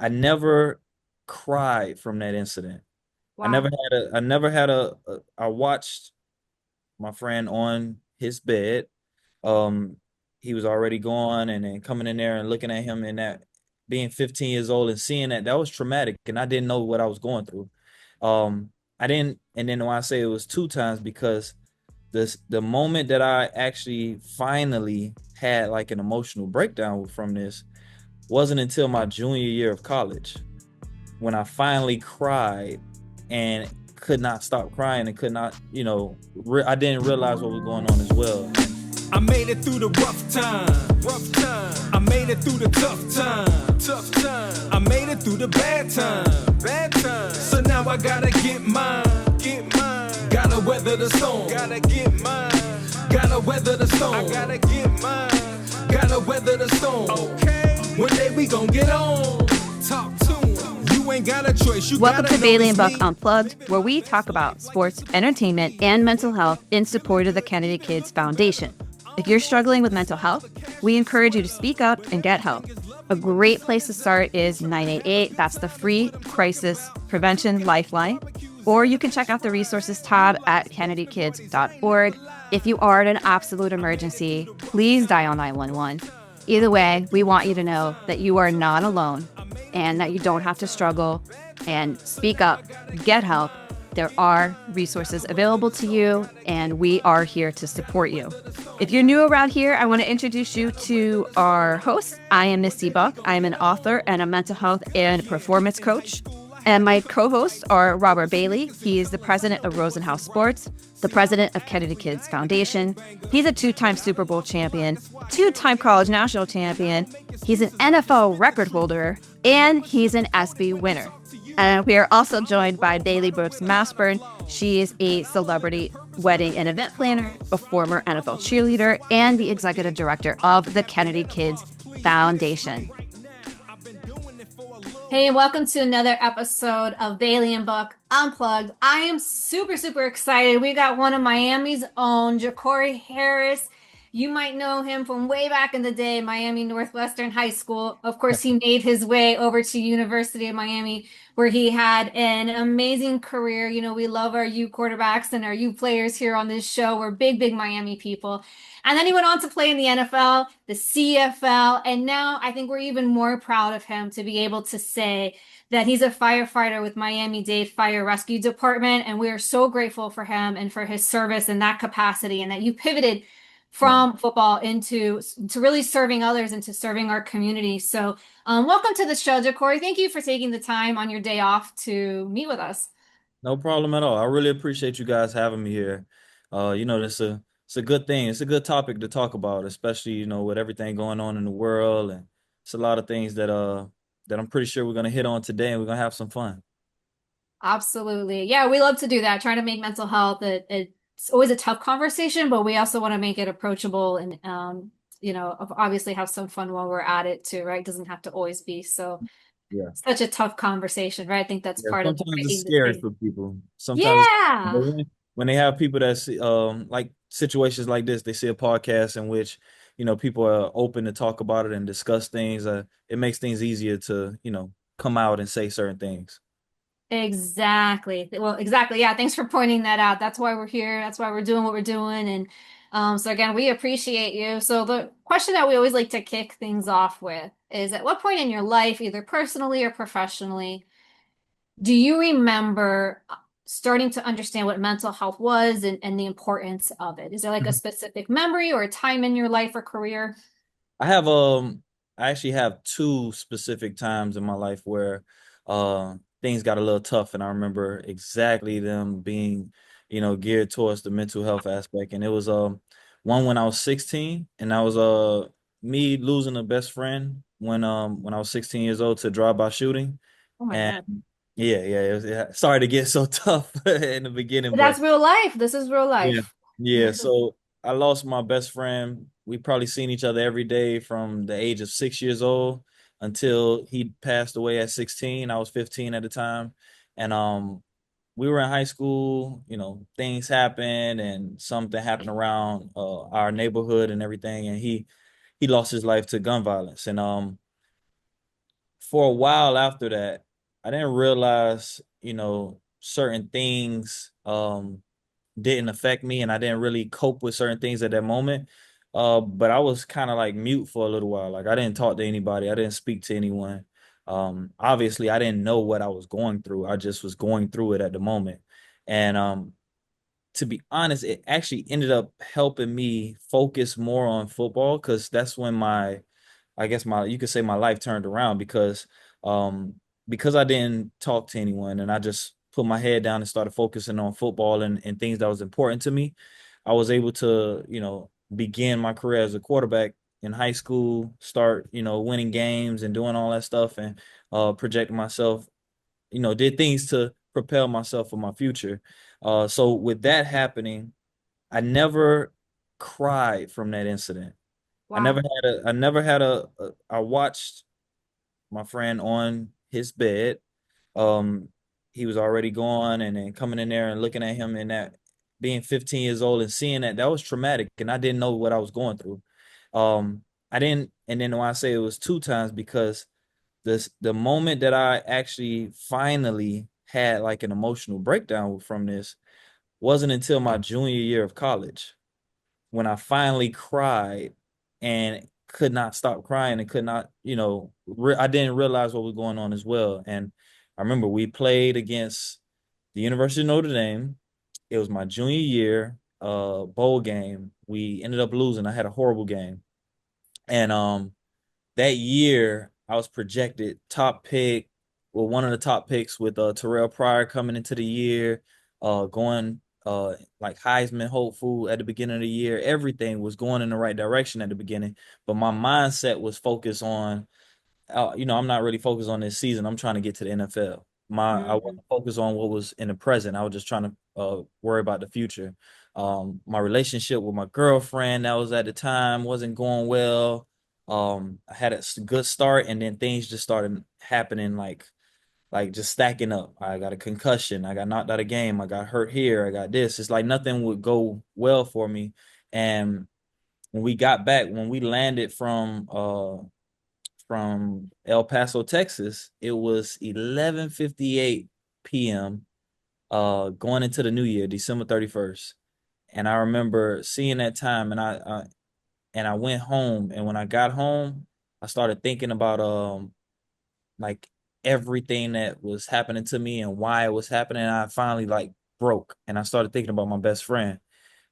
I never cried from that incident. Wow. I watched my friend on his bed. Um, he was already gone, and then coming in there and looking at him in that, being 15 years old and seeing that was traumatic, and I didn't know what I was going through. I didn't, and then when I say it was two times, because the moment that I actually finally had like an emotional breakdown from this wasn't until my junior year of college, when I finally cried and could not stop crying and could not, I didn't realize what was going on as well. I made it through the rough time. Rough time. I made it through the tough time. Tough time. I made it through the bad time. Bad time. So now I gotta get mine. Get mine. Gotta weather the storm. Gotta get mine. Gotta weather the storm. I gotta get mine. Gotta weather the storm. Okay. One day we gon' get on. Talk to 'em. You ain't got a choice. Welcome to Bailey and Buck Unplugged, where we talk about sports, entertainment, and mental health in support of the Kennedy Kids Foundation. If you're struggling with mental health, we encourage you to speak up and get help. A great place to start is 988. That's the free crisis prevention lifeline. Or you can check out the resources tab at kennedykids.org. If you are in an absolute emergency, please dial 911. Either way, we want you to know that you are not alone and that you don't have to struggle, and speak up, get help. There are resources available to you, and we are here to support you. If you're new around here, I want to introduce you to our host. I am Misty Buck. I am an author and a mental health and performance coach. And my co-hosts are Robert Bailey. He is the president of Rosenhaus Sports, the president of Kennedy Kids Foundation. He's a two-time Super Bowl champion, two-time college national champion. He's an NFL record holder, and he's an ESPY winner. And we are also joined by Bailey Brooks Mashburn. She is a celebrity wedding and event planner, a former NFL cheerleader, and the executive director of the Kennedy Kids Foundation. Hey, welcome to another episode of Bailey and Buck Unplugged. I am super, super excited. We got one of Miami's own, Jacory Harris. You might know him from way back in the day, Miami Northwestern High School. Of course, he made his way over to University of Miami, where he had an amazing career. You know, we love our U quarterbacks and our U players here on this show. We're big, big Miami people. And then he went on to play in the NFL, the CFL, and now I think we're even more proud of him to be able to say that he's a firefighter with Miami-Dade Fire Rescue Department. And we are so grateful for him and for his service in that capacity, and that you pivoted Yeah. from football into to really serving others and to serving our community. So welcome to the show, Jacory. Thank you for taking the time on your day off to meet with us. No problem at all. I really appreciate you guys having me here. It's a good thing. It's a good topic to talk about, especially, with everything going on in the world, and it's a lot of things that I'm pretty sure we're gonna hit on today, and we're gonna have some fun. Absolutely. Yeah, we love to do that. Trying to make mental health it's always a tough conversation, but we also want to make it approachable and obviously have some fun while we're at it too, right? It doesn't have to always be so Yeah. such a tough conversation, right? I think that's Yeah. part of Sometimes it's breaking the scary stigma. for people. Sometimes Yeah. when they have people that see, like situations like this, they see a podcast in which, people are open to talk about it and discuss things. It makes things easier to, come out and say certain things. Exactly. Well, exactly. Yeah, thanks for pointing that out. That's why we're here. That's why we're doing what we're doing. And so again, we appreciate you. So the question that we always like to kick things off with is, at what point in your life, either personally or professionally, do you remember starting to understand what mental health was and the importance of it? Is there like a specific memory or a time in your life or career? I have I actually have two specific times in my life where things got a little tough, and I remember exactly them being, geared towards the mental health aspect. And it was one when I was 16, and that was me losing a best friend when I was 16 years old to drive-by shooting. Oh my And God. sorry to get so tough in the beginning, But but that's real life. This is real yeah. life. Yeah. So I lost my best friend. We probably seen each other every day from the age of 6 years old until he passed away at 16. I was 15 at the time. And we were in high school, things happened, and something happened around our neighborhood and everything, and he lost his life to gun violence. And for a while after that, I didn't realize, certain things didn't affect me, and I didn't really cope with certain things at that moment. But I was kind of like mute for a little while. Like I didn't talk to anybody. I didn't speak to anyone. Obviously I didn't know what I was going through. I just was going through it at the moment. And to be honest, it actually ended up helping me focus more on football because that's when I guess you could say my life turned around um because I didn't talk to anyone and I just put my head down and started focusing on football and things that was important to me. I was able to, begin my career as a quarterback in high school, start, winning games and doing all that stuff and projecting myself, did things to propel myself for my future. So with that happening, I never cried from that incident. Wow. I never had I watched my friend on his bed. Um, he was already gone and then coming in there and looking at him in that being 15 years old and seeing that was traumatic and I didn't know what I was going through. Um, I didn't, and then when I say it was two times because the moment that I actually finally had like an emotional breakdown from this wasn't until my junior year of college when I finally cried and could not stop crying and could not, I didn't realize what was going on as well. And I remember we played against the University of Notre Dame. It was my junior year bowl game. We ended up losing. I had a horrible game. And that year I was projected top pick, well, one of the top picks with Terrell Pryor coming into the year, going like Heisman hopeful at the beginning of the year. Everything was going in the right direction at the beginning, but my mindset was focused on I'm not really focused on this season. I'm trying to get to the NFL. I Mm. wasn't focused on what was in the present. I was just trying to worry about the future. My relationship with my girlfriend that was at the time wasn't going well. I had a good start, and then things just started happening like just stacking up. I got a concussion. I got knocked out of game. I got hurt here. I got this. It's like nothing would go well for me. And when we got back, when we landed from El Paso, Texas, it was 11:58 p.m. Going into the new year, December 31st. And I remember seeing that time and I went home and when I got home, I started thinking about like everything that was happening to me and why it was happening. And I finally like broke and I started thinking about my best friend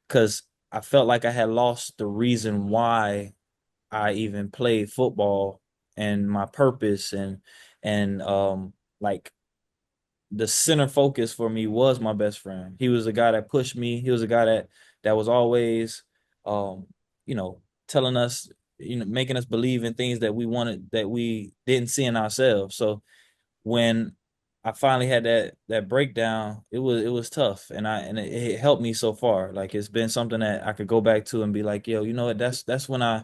because I felt like I had lost the reason why I even played football and my purpose and like the center focus for me was my best friend. He was a guy that pushed me. He was a guy that was always um you know telling us, making us believe in things that we wanted that we didn't see in ourselves. So when I finally had that breakdown, it was tough, and it helped me so far. Like it's been something that I could go back to and be like, yo, you know what? That's when I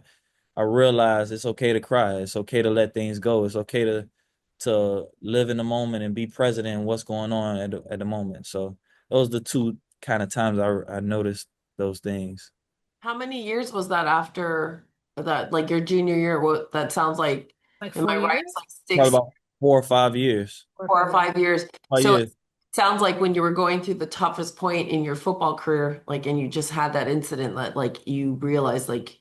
realized it's okay to cry. It's okay to let things go. It's okay to live in the moment and be present in what's going on at the moment. So those are the two kind of times I noticed those things. How many years was that after that, like your junior year? What that sounds like, Like am four I right? It's years? like Probably six, about 4 or 5 years. 4 or 5 years. Oh So yeah, it sounds like when you were going through the toughest point in your football career, like, and you just had that incident that, like, you realized, like,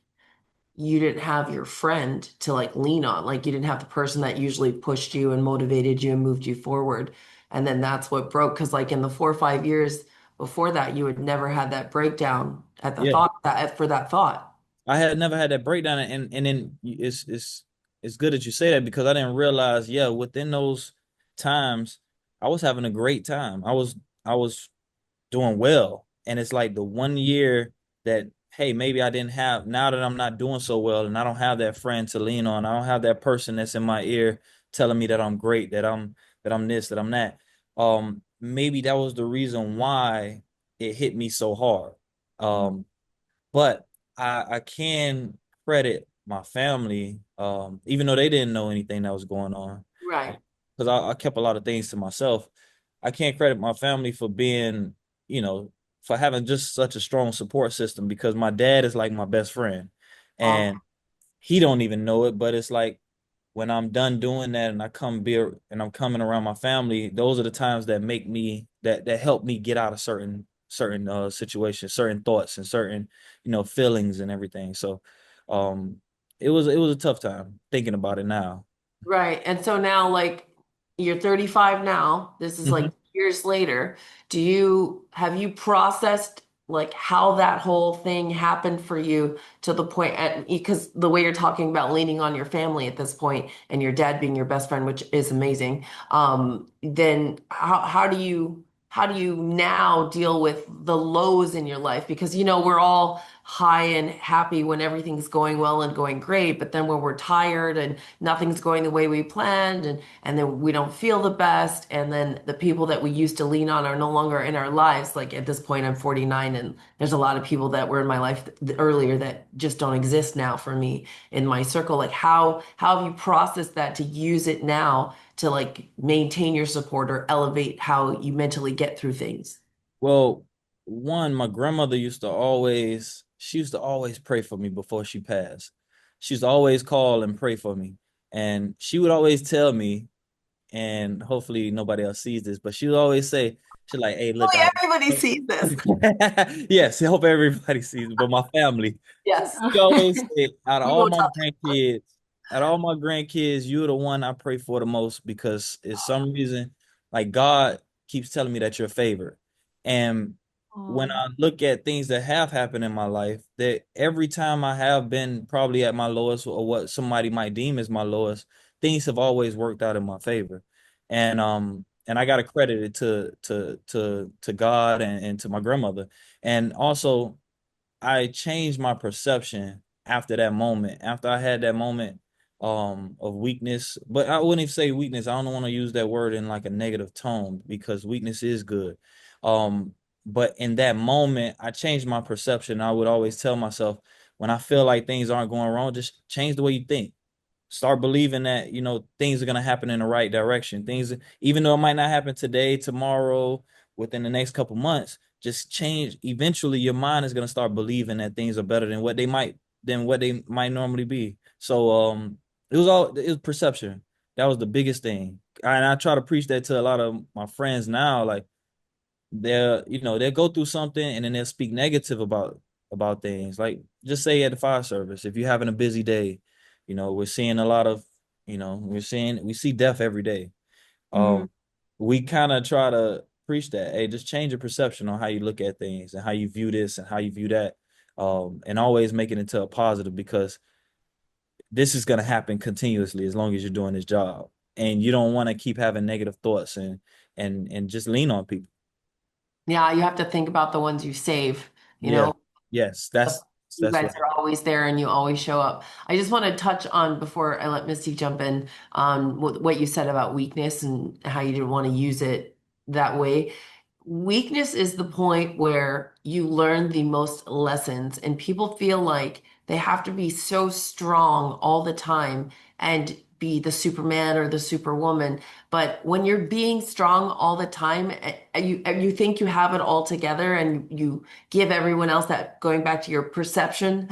you didn't have your friend to like lean on, like, you didn't have the person that usually pushed you and motivated you and moved you forward. And then that's what broke. Because, like, in the 4 or 5 years before that, you had never had that breakdown at the yeah. thought that for that thought. I had never had that breakdown, and then it's good that you say that because I didn't realize, yeah, within those times, I was having a great time. I was doing well. And it's like the one year that, hey, maybe I didn't have, now that I'm not doing so well and I don't have that friend to lean on, I don't have that person that's in my ear telling me that I'm great, that I'm this, that I'm that. Maybe that was the reason why it hit me so hard. But I can credit my family, even though they didn't know anything that was going on, Right. because I kept a lot of things to myself. I can't credit my family for being, for having just such a strong support system because my dad is like my best friend, Well, and he don't even know it, but it's like when I'm done doing that and and I'm coming around my family, those are the times that make me that help me get out of certain situations, certain thoughts and certain, feelings and everything. So um it was a tough time thinking about it now. Right. And so now, like, you're 35 now. This is like years later. Have you processed like how that whole thing happened for you to the point because the way you're talking about leaning on your family at this point and your dad being your best friend, which is amazing. Then how do you now deal with the lows in your life? Because we're all high and happy when everything's going well and going great, but then when we're tired and nothing's going the way we planned and then we don't feel the best, and then the people that we used to lean on are no longer in our lives. Like at this point I'm 49, and there's a lot of people that were in my life earlier that just don't exist now for me in my circle. Like how have you processed that to use it now to like maintain your support or elevate how you mentally get through things? Well, one, my grandmother she used to always pray for me before she passed. She used to always call and pray for me. And she would always tell me, and hopefully nobody else sees this, but she would always say, she's like, hey, look, Really, everybody sees this. yes, I hope everybody sees it, but my family. Yes. She always said, You won't tell. out of all my grandkids, you're the one I pray for the most because it's some reason, like God keeps telling me that you're favored. And when Oh. I look at things that have happened in my life, that every time I have been probably at my lowest or what somebody might deem as my lowest, things have always worked out in my favor. And I got to credit it to God and to my grandmother. And also I changed my perception after that moment. After I had that moment of weakness, but I wouldn't even say weakness. I don't want to use that word in like a negative tone because weakness is good. Um, but in that moment, I changed my perception. I would always tell myself when I feel like things aren't going wrong, just change the way you think. Start believing that, things are going to happen in the right direction. Things, even though it might not happen today, tomorrow, within the next couple months, just change. Eventually your mind is going to start believing that things are better than what they might normally be. So it was perception. That was the biggest thing. And I try to preach that to a lot of my friends now. Like they'll go through something and then they'll speak negative about things. Like just say at the fire service, if you're having a busy day, we're seeing a lot of, we see death every day. Mhm. We kind of try to preach that. Hey, just change your perception on how you look at things and how you view this and how you view that. And always make it into a positive because this is gonna happen continuously as long as you're doing this job. And you don't want to keep having negative thoughts and just lean on people. Yeah, you have to think about the ones you save, you Yeah. know. Yes, You that's guys right. are always there and you always show up. I just want to touch on before I let Misty jump in on what you said about weakness and how you didn't want to use it that way. Weakness is the point where you learn the most lessons, and people feel like they have to be so strong all the time and be the Superman or the Superwoman. But when you're being strong all the time, you think you have it all together, and you give everyone else that, going back to your perception,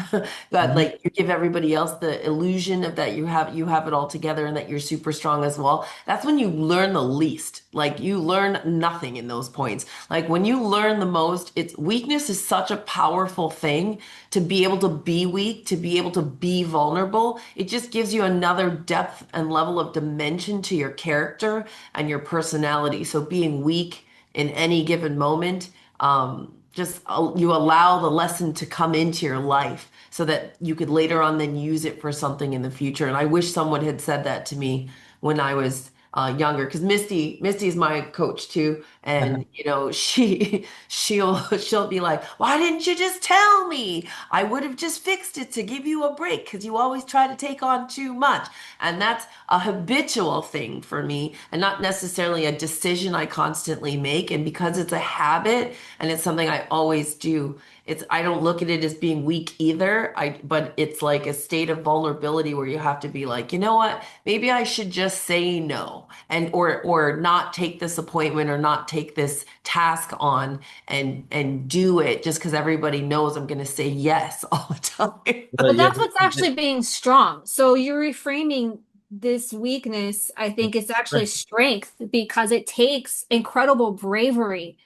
that Mhm. like you give everybody else the illusion of that you have it all together and that you're super strong as well. That's when you learn the least. Like you learn nothing in those points. Like when you learn the most, it's weakness is such a powerful thing to be able to be weak, to be able to be vulnerable. It just gives you another depth and level of dimension to your character and your personality. So being weak in any given moment, just you allow the lesson to come into your life so that you could later on then use it for something in the future. And I wish someone had said that to me when I was younger, because Misty's my coach too, and she'll be like, "Why didn't you just tell me? I would have just fixed it to give you a break because you always try to take on too much." And that's a habitual thing for me and not necessarily a decision I constantly make. And because it's a habit and it's something I always do, I don't look at it as being weak either. But it's like a state of vulnerability where you have to be like, you know what? Maybe I should just say no and or not take this appointment or not take this task on and do it just because everybody knows I'm going to say yes all the time. Well, But yeah, that's what's actually being strong. So you're reframing this weakness, I think it's actually strength because it takes incredible bravery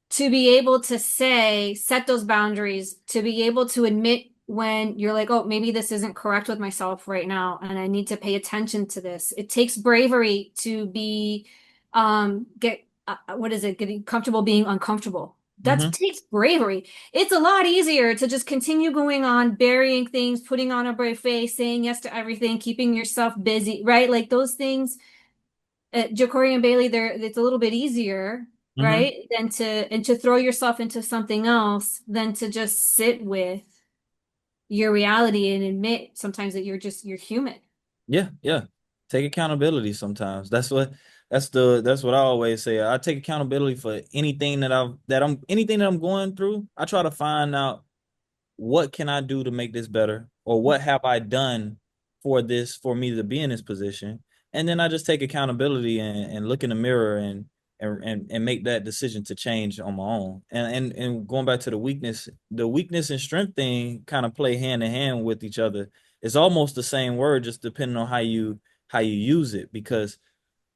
to be able to say, set those boundaries, to be able to admit when you're like, oh, maybe this isn't correct with myself right now, and I need to pay attention to this. It takes bravery to be, get, what is it, getting comfortable being uncomfortable. That Mm-hmm. takes bravery. It's a lot easier to just continue going on, burying things, putting on a brave face, saying yes to everything, keeping yourself busy, right? Like those things Jacory and Bailey, there it's a little bit easier, Mm-hmm. right? Than to and to throw yourself into something else than to just sit with your reality and admit sometimes that you're human. Yeah, yeah. Take accountability sometimes. That's what I always say. I take accountability for anything anything that I'm going through. I try to find out what can I do to make this better, or what have I done for me to be in this position. And then I just take accountability and look in the mirror and make that decision to change on my own. And going back to the weakness and strength thing kind of play hand in hand with each other. It's almost the same word, just depending on how you use it, because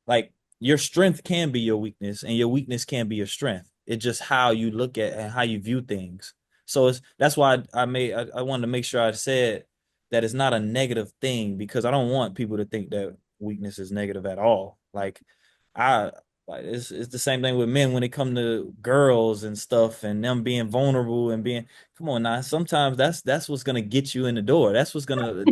like your strength can be your weakness and your weakness can be your strength. It's just how you look at and how you view things. So that's why I wanted to make sure I said that it's not a negative thing, because I don't want people to think that weakness is negative at all. I it's the same thing with men when it come to girls and stuff and them being vulnerable and being, come on now, sometimes that's what's gonna get you in the door. That's what's gonna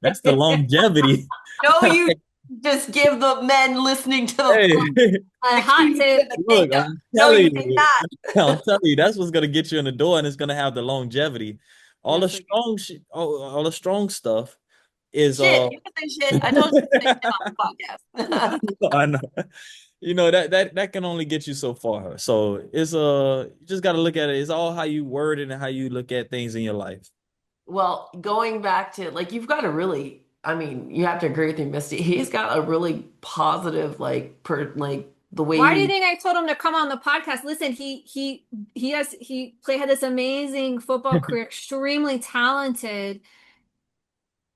that's the longevity. No, you just give the men listening to the Hey, A the hot keys to tip. the look, kingdom. I'm No, telling you did you, not. I'm telling you, that's what's gonna get you in the door, and it's gonna have the longevity. Yes, like All the strong stuff is Shit, you can say shit. I told you to say shit on the podcast. I know, that can only get you so far. So it's you just got to look at it. It's all how you word it and how you look at things in your life. Well, going back to like you've got a really, I mean, you have to agree with me, Misty. He's got a really positive like the way why do you he think I told him to come on the podcast? Listen, he had this amazing football career, extremely talented.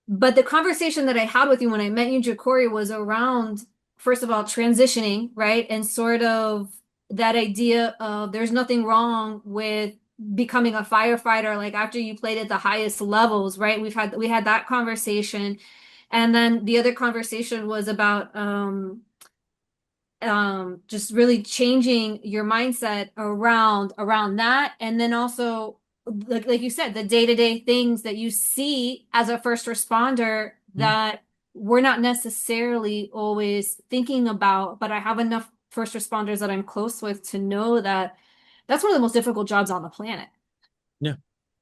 But the conversation that I had with you when I met you, Jacory, was around, first of all, transitioning, right? And sort of that idea of there's nothing wrong with becoming a firefighter, like after you played at the highest levels, right? We had that conversation. And then the other conversation was about just really changing your mindset around that, and then also like you said, the day-to-day things that you see as a first responder that we're not necessarily always thinking about, but I have enough first responders that I'm close with to know that that's one of the most difficult jobs on the planet. Yeah.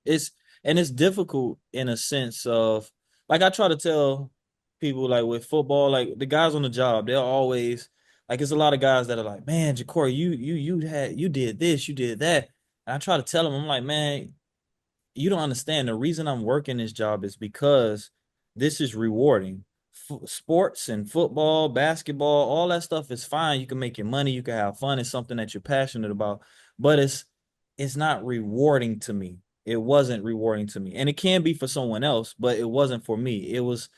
It's it's difficult in a sense of, like, I try to tell people, like with football, like the guys on the job, they're always like, it's a lot of guys that are like, man, Jacory, you did this, you did that. And I try to tell them, I'm like, man, you don't understand. The reason I'm working this job is because this is rewarding. Sports and football, basketball, all that stuff is fine. You can make your money, you can have fun. It's something that you're passionate about, but it's not rewarding to me. It wasn't rewarding to me. And it can be for someone else, but it wasn't for me. It was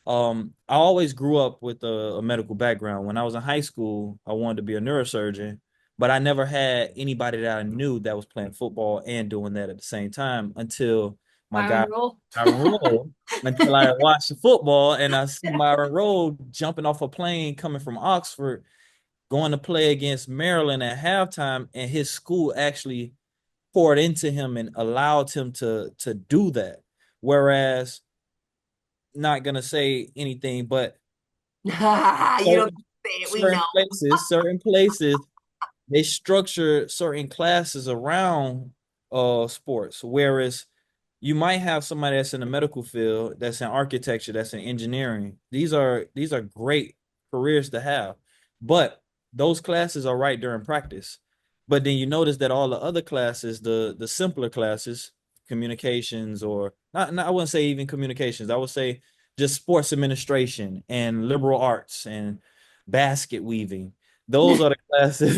I always grew up with a medical background. When I was in high school, I wanted to be a neurosurgeon, but I never had anybody that I knew that was playing football and doing that at the same time until my guy Byron Rule. Myron Rolle, until I watched the football and I see Myron Rolle jumping off a plane coming from Oxford, going to play against Maryland at halftime, and his school actually poured into him and allowed him to do that. Whereas, not gonna say anything, but you don't certain say it, we know. certain places they structure certain classes around sports, whereas you might have somebody that's in the medical field, that's in architecture, that's in engineering. These are great careers to have, but those classes are right during practice. But then you notice that all the other classes, the simpler classes, communications, or not, I wouldn't say even communications, I would say just sports administration and liberal arts and basket weaving, those are the classes.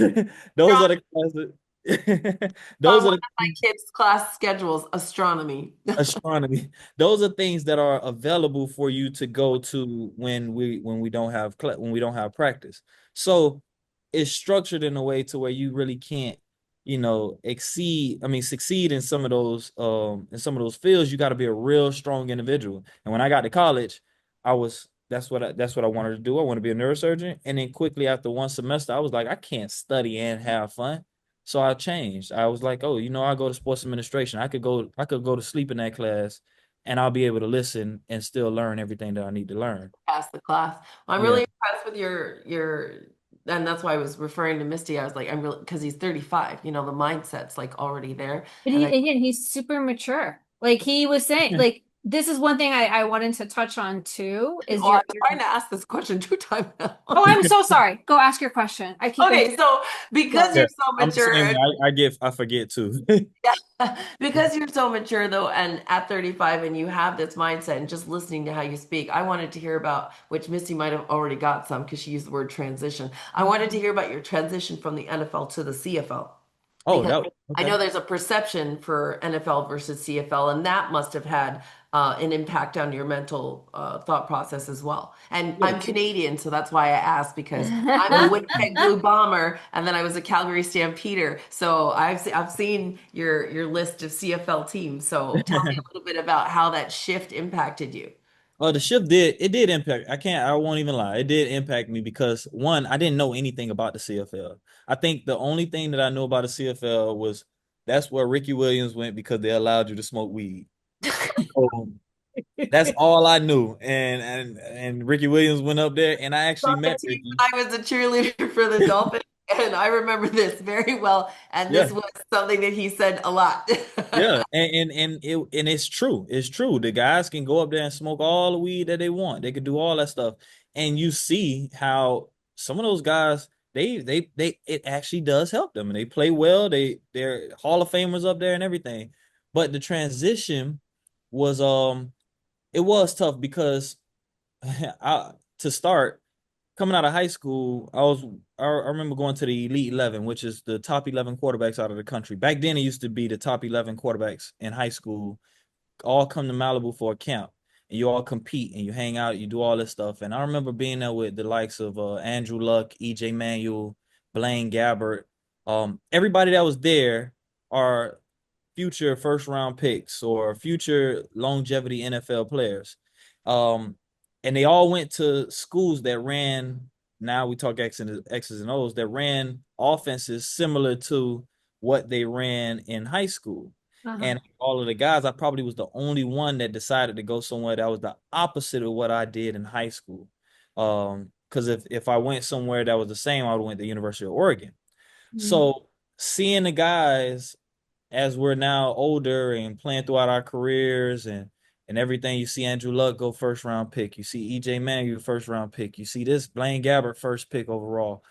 Those are the classes. Those are One the of my kids' class schedules, astronomy. astronomy. Those are things that are available for you to go to when we don't have when we don't have practice. So it's structured in a way to where you really can't, succeed in some of those fields. You got to be a real strong individual. And when I got to college, I was that's what I wanted to do. I want to be a neurosurgeon. And then quickly after one semester, I was like, I can't study and have fun. So I changed. I was like, oh, I go to sports administration. I could go to sleep in that class and I'll be able to listen and still learn everything that I need to learn. Pass the class. Well, I'm Yeah. really impressed with and that's why I was referring to Misty. I was like, I'm really because he's 35. The mindset's like already there, But and he I again, he's super mature. Like he was saying, like this is one thing I wanted to touch on too, is oh, I'm your trying to ask this question 2 times now. Oh, I'm so sorry. Go ask your question. I keep Okay, so because Yeah. you're so I'm the same mature, way. I forget too. because you're so mature though, and at 35, and you have this mindset, and just listening to how you speak, I wanted to hear about which Misty might have already got some because she used the word transition. I wanted to hear about your transition from the NFL to the CFL. Oh, Because that I okay. know there's a perception for NFL versus CFL, and that must have had an impact on your mental thought process as well. And Yeah. I'm Canadian, so that's why I asked because I'm a Winnipeg Blue Bomber, and then I was a Calgary Stampeder. So I've seen your list of CFL teams. So tell me a little bit about how that shift impacted you. The shift did impact. I won't even lie. It did impact me because one, I didn't know anything about the CFL. I think the only thing that I knew about the CFL was that's where Ricky Williams went because they allowed you to smoke weed. So that's all I knew. And Ricky Williams went up there and I On actually the met team Ricky. when I was a cheerleader for the Dolphins, and I remember this very well. And Yeah. this was something that he said a lot. Yeah, and it's true. It's true. The guys can go up there and smoke all the weed that they want. They could do all that stuff, and you see how some of those guys they it actually does help them, and they play well. They're Hall of Famers up there and everything. But the transition was it was tough because to start coming out of high school, I remember going to the Elite 11, which is the top 11 quarterbacks out of the country. Back then, it used to be the top 11 quarterbacks in high school all come to Malibu for a camp, and you all compete and you hang out, you do all this stuff. And I remember being there with the likes of Andrew Luck, EJ Manuel, Blaine Gabbert. Everybody that was there are future first round picks or future longevity NFL players. Um, and they all went to schools that ran, now we talk X's and O's, that ran offenses similar to what they ran in high school. Uh-huh. And all of the guys, I probably was the only one that decided to go somewhere that was the opposite of what I did in high school. Because if I went somewhere that was the same, I would have went to the University of Oregon. Mhm. So seeing the guys as we're now older and playing throughout our careers and everything, you see Andrew Luck go first round pick. You see EJ Manuel first round pick. You see this Blaine Gabbert first pick overall.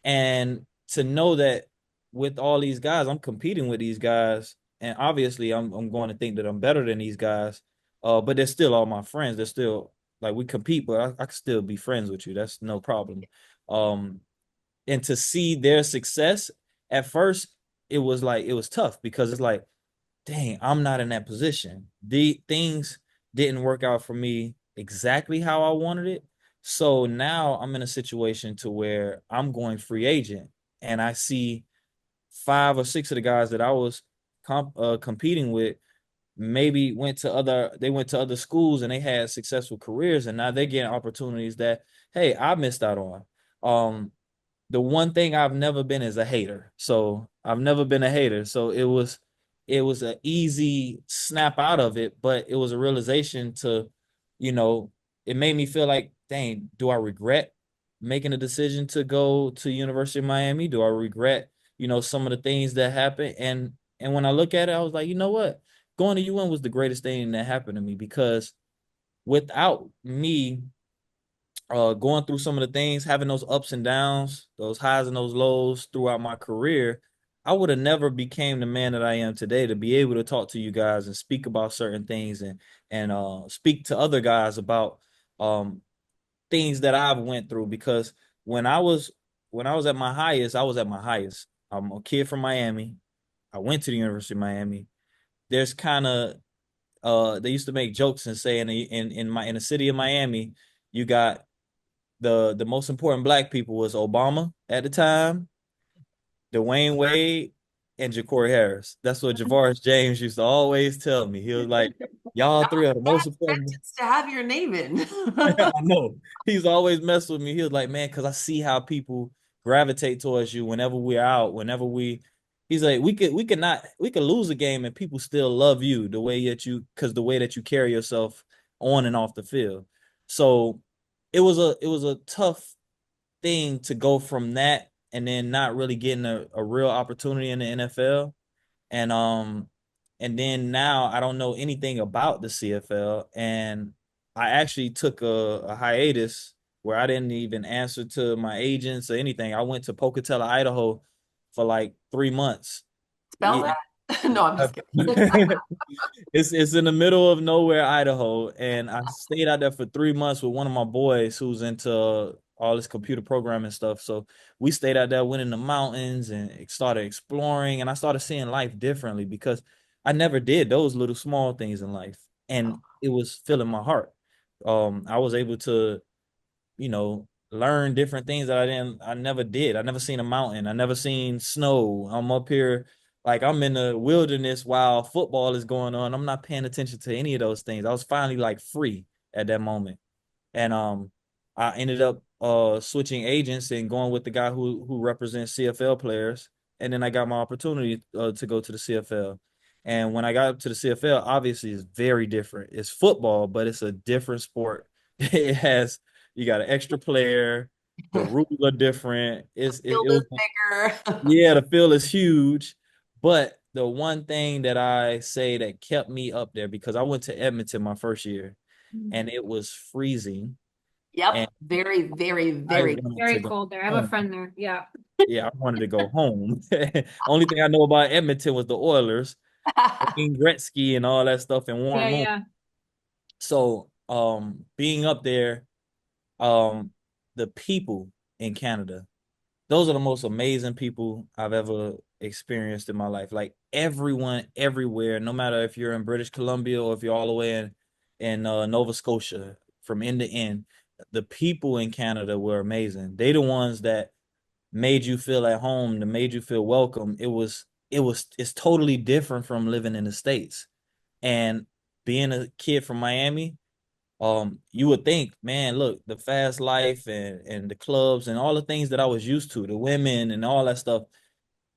And to know that with all these guys, I'm competing with these guys, and obviously I'm going to think that I'm better than these guys. But they're still all my friends. They're still like we compete, but I can still be friends with you. That's no problem. Um, and to see their success at first, it was tough because it's like, dang, I'm not in that position. The things didn't work out for me exactly how I wanted it. So now I'm in a situation to where I'm going free agent and I see five or six of the guys that I was competing with maybe they went to other schools and they had successful careers and now they're getting opportunities that, hey, I missed out on. The one thing I've never been is a hater. So I've never been a hater. So it was an easy snap out of it, but it was a realization to, you know, it made me feel like, dang, do I regret making a decision to go to University of Miami? Do I regret, some of the things that happened? And when I look at it, I was like, you know what? Going to UN was the greatest thing that happened to me because without me going through some of the things, having those ups and downs, those highs and those lows throughout my career, I would have never became the man that I am today to be able to talk to you guys and speak about certain things and speak to other guys about um things that I've went through because when I was when I was at my highest, I was at my highest. I'm a kid from Miami. I went to the University of Miami. There's kind of they used to make jokes and say in the city of Miami, you got the most important black people was Obama at the time, Dwayne Wade, and Jacory Harris. That's what Javaris James used to always tell me. He was like, "Y'all Not three are the a bad most important." sentence to have your name in. I know. He's always messed with me. He was like, "Man, because I see how people gravitate towards you whenever we're out, whenever we." He's like, we could lose a game and people still love you the way that you, because the way that you carry yourself on and off the field. So it was a tough thing to go from that and then not really getting a real opportunity in the NFL. And and then now I don't know anything about the CFL. And I actually took a hiatus where I didn't even answer to my agents or anything. I went to Pocatello, Idaho for like 3 months. Spell Yeah. that? No, I'm just kidding. It's in the middle of nowhere, Idaho, and I stayed out there for 3 months with one of my boys who's into all this computer programming stuff. So we stayed out there, went in the mountains, and started exploring. And I started seeing life differently because I never did those little small things in life, and it was filling my heart. I was able to learn different things that I never did. I never seen a mountain. I never seen snow. I'm up here, like I'm in the wilderness while football is going on. I'm not paying attention to any of those things. I was finally like free at that moment. And I ended up switching agents and going with the guy who represents CFL players. And then I got my opportunity to go to the CFL. And when I got to the CFL, obviously it's very different. It's football, but it's a different sport. It has you got an extra player. The rules are different. It Field was is bigger. yeah, the field is huge. But the one thing that I say that kept me up there, because I went to Edmonton my first year and it was freezing and Yep. Very, very, I very. wanted to Very go cold there. I have a home. friend there. Yeah. Yeah, I wanted to go home. Only thing I know about Edmonton was the Oilers, Wayne Gretzky and all that stuff and Yeah, Warren Moon. yeah. So being up there, um the people in Canada, those are the most amazing people I've ever experienced in my life. Like everyone, everywhere, no matter if you're in British Columbia or if you're all the way in Nova Scotia, from end to end, the people in Canada were amazing. They the ones that made you feel at home, that made you feel welcome. It's totally different from living in the States. And being a kid from Miami, you would think, man, look, the fast life and the clubs and all the things that I was used to, the women and all that stuff,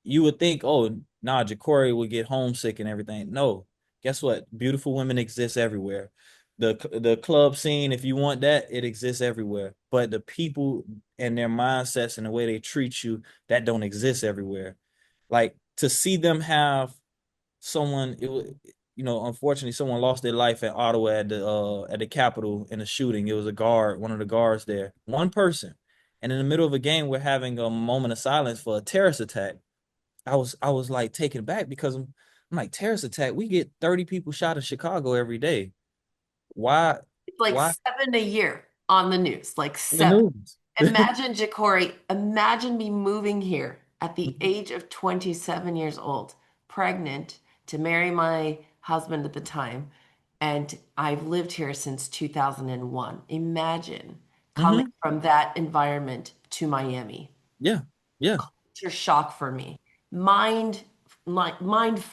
you would think, oh, nah, Jacory would get homesick and everything. No, guess what? Beautiful women exist everywhere. The club scene, if you want that, it exists everywhere. But the people and their mindsets and the way they treat you, that don't exist everywhere. Like to see them have someone, it was, unfortunately someone lost their life in Ottawa at the Capitol in a shooting. It was a guard, one of the guards there, one person. And in the middle of a game, we're having a moment of silence for a terrorist attack. I was like taken back because I'm like, terrorist attack. We get 30 people shot in Chicago every day. Why It's like why seven a year on the news, like in the seven. news? Imagine, Jacory, imagine me moving here at the age of 27 years old, pregnant, to marry my husband at the time. And I've lived here since 2001. Imagine coming Hmm. from that environment to Miami. Yeah. Yeah. Culture shock for me. Mind,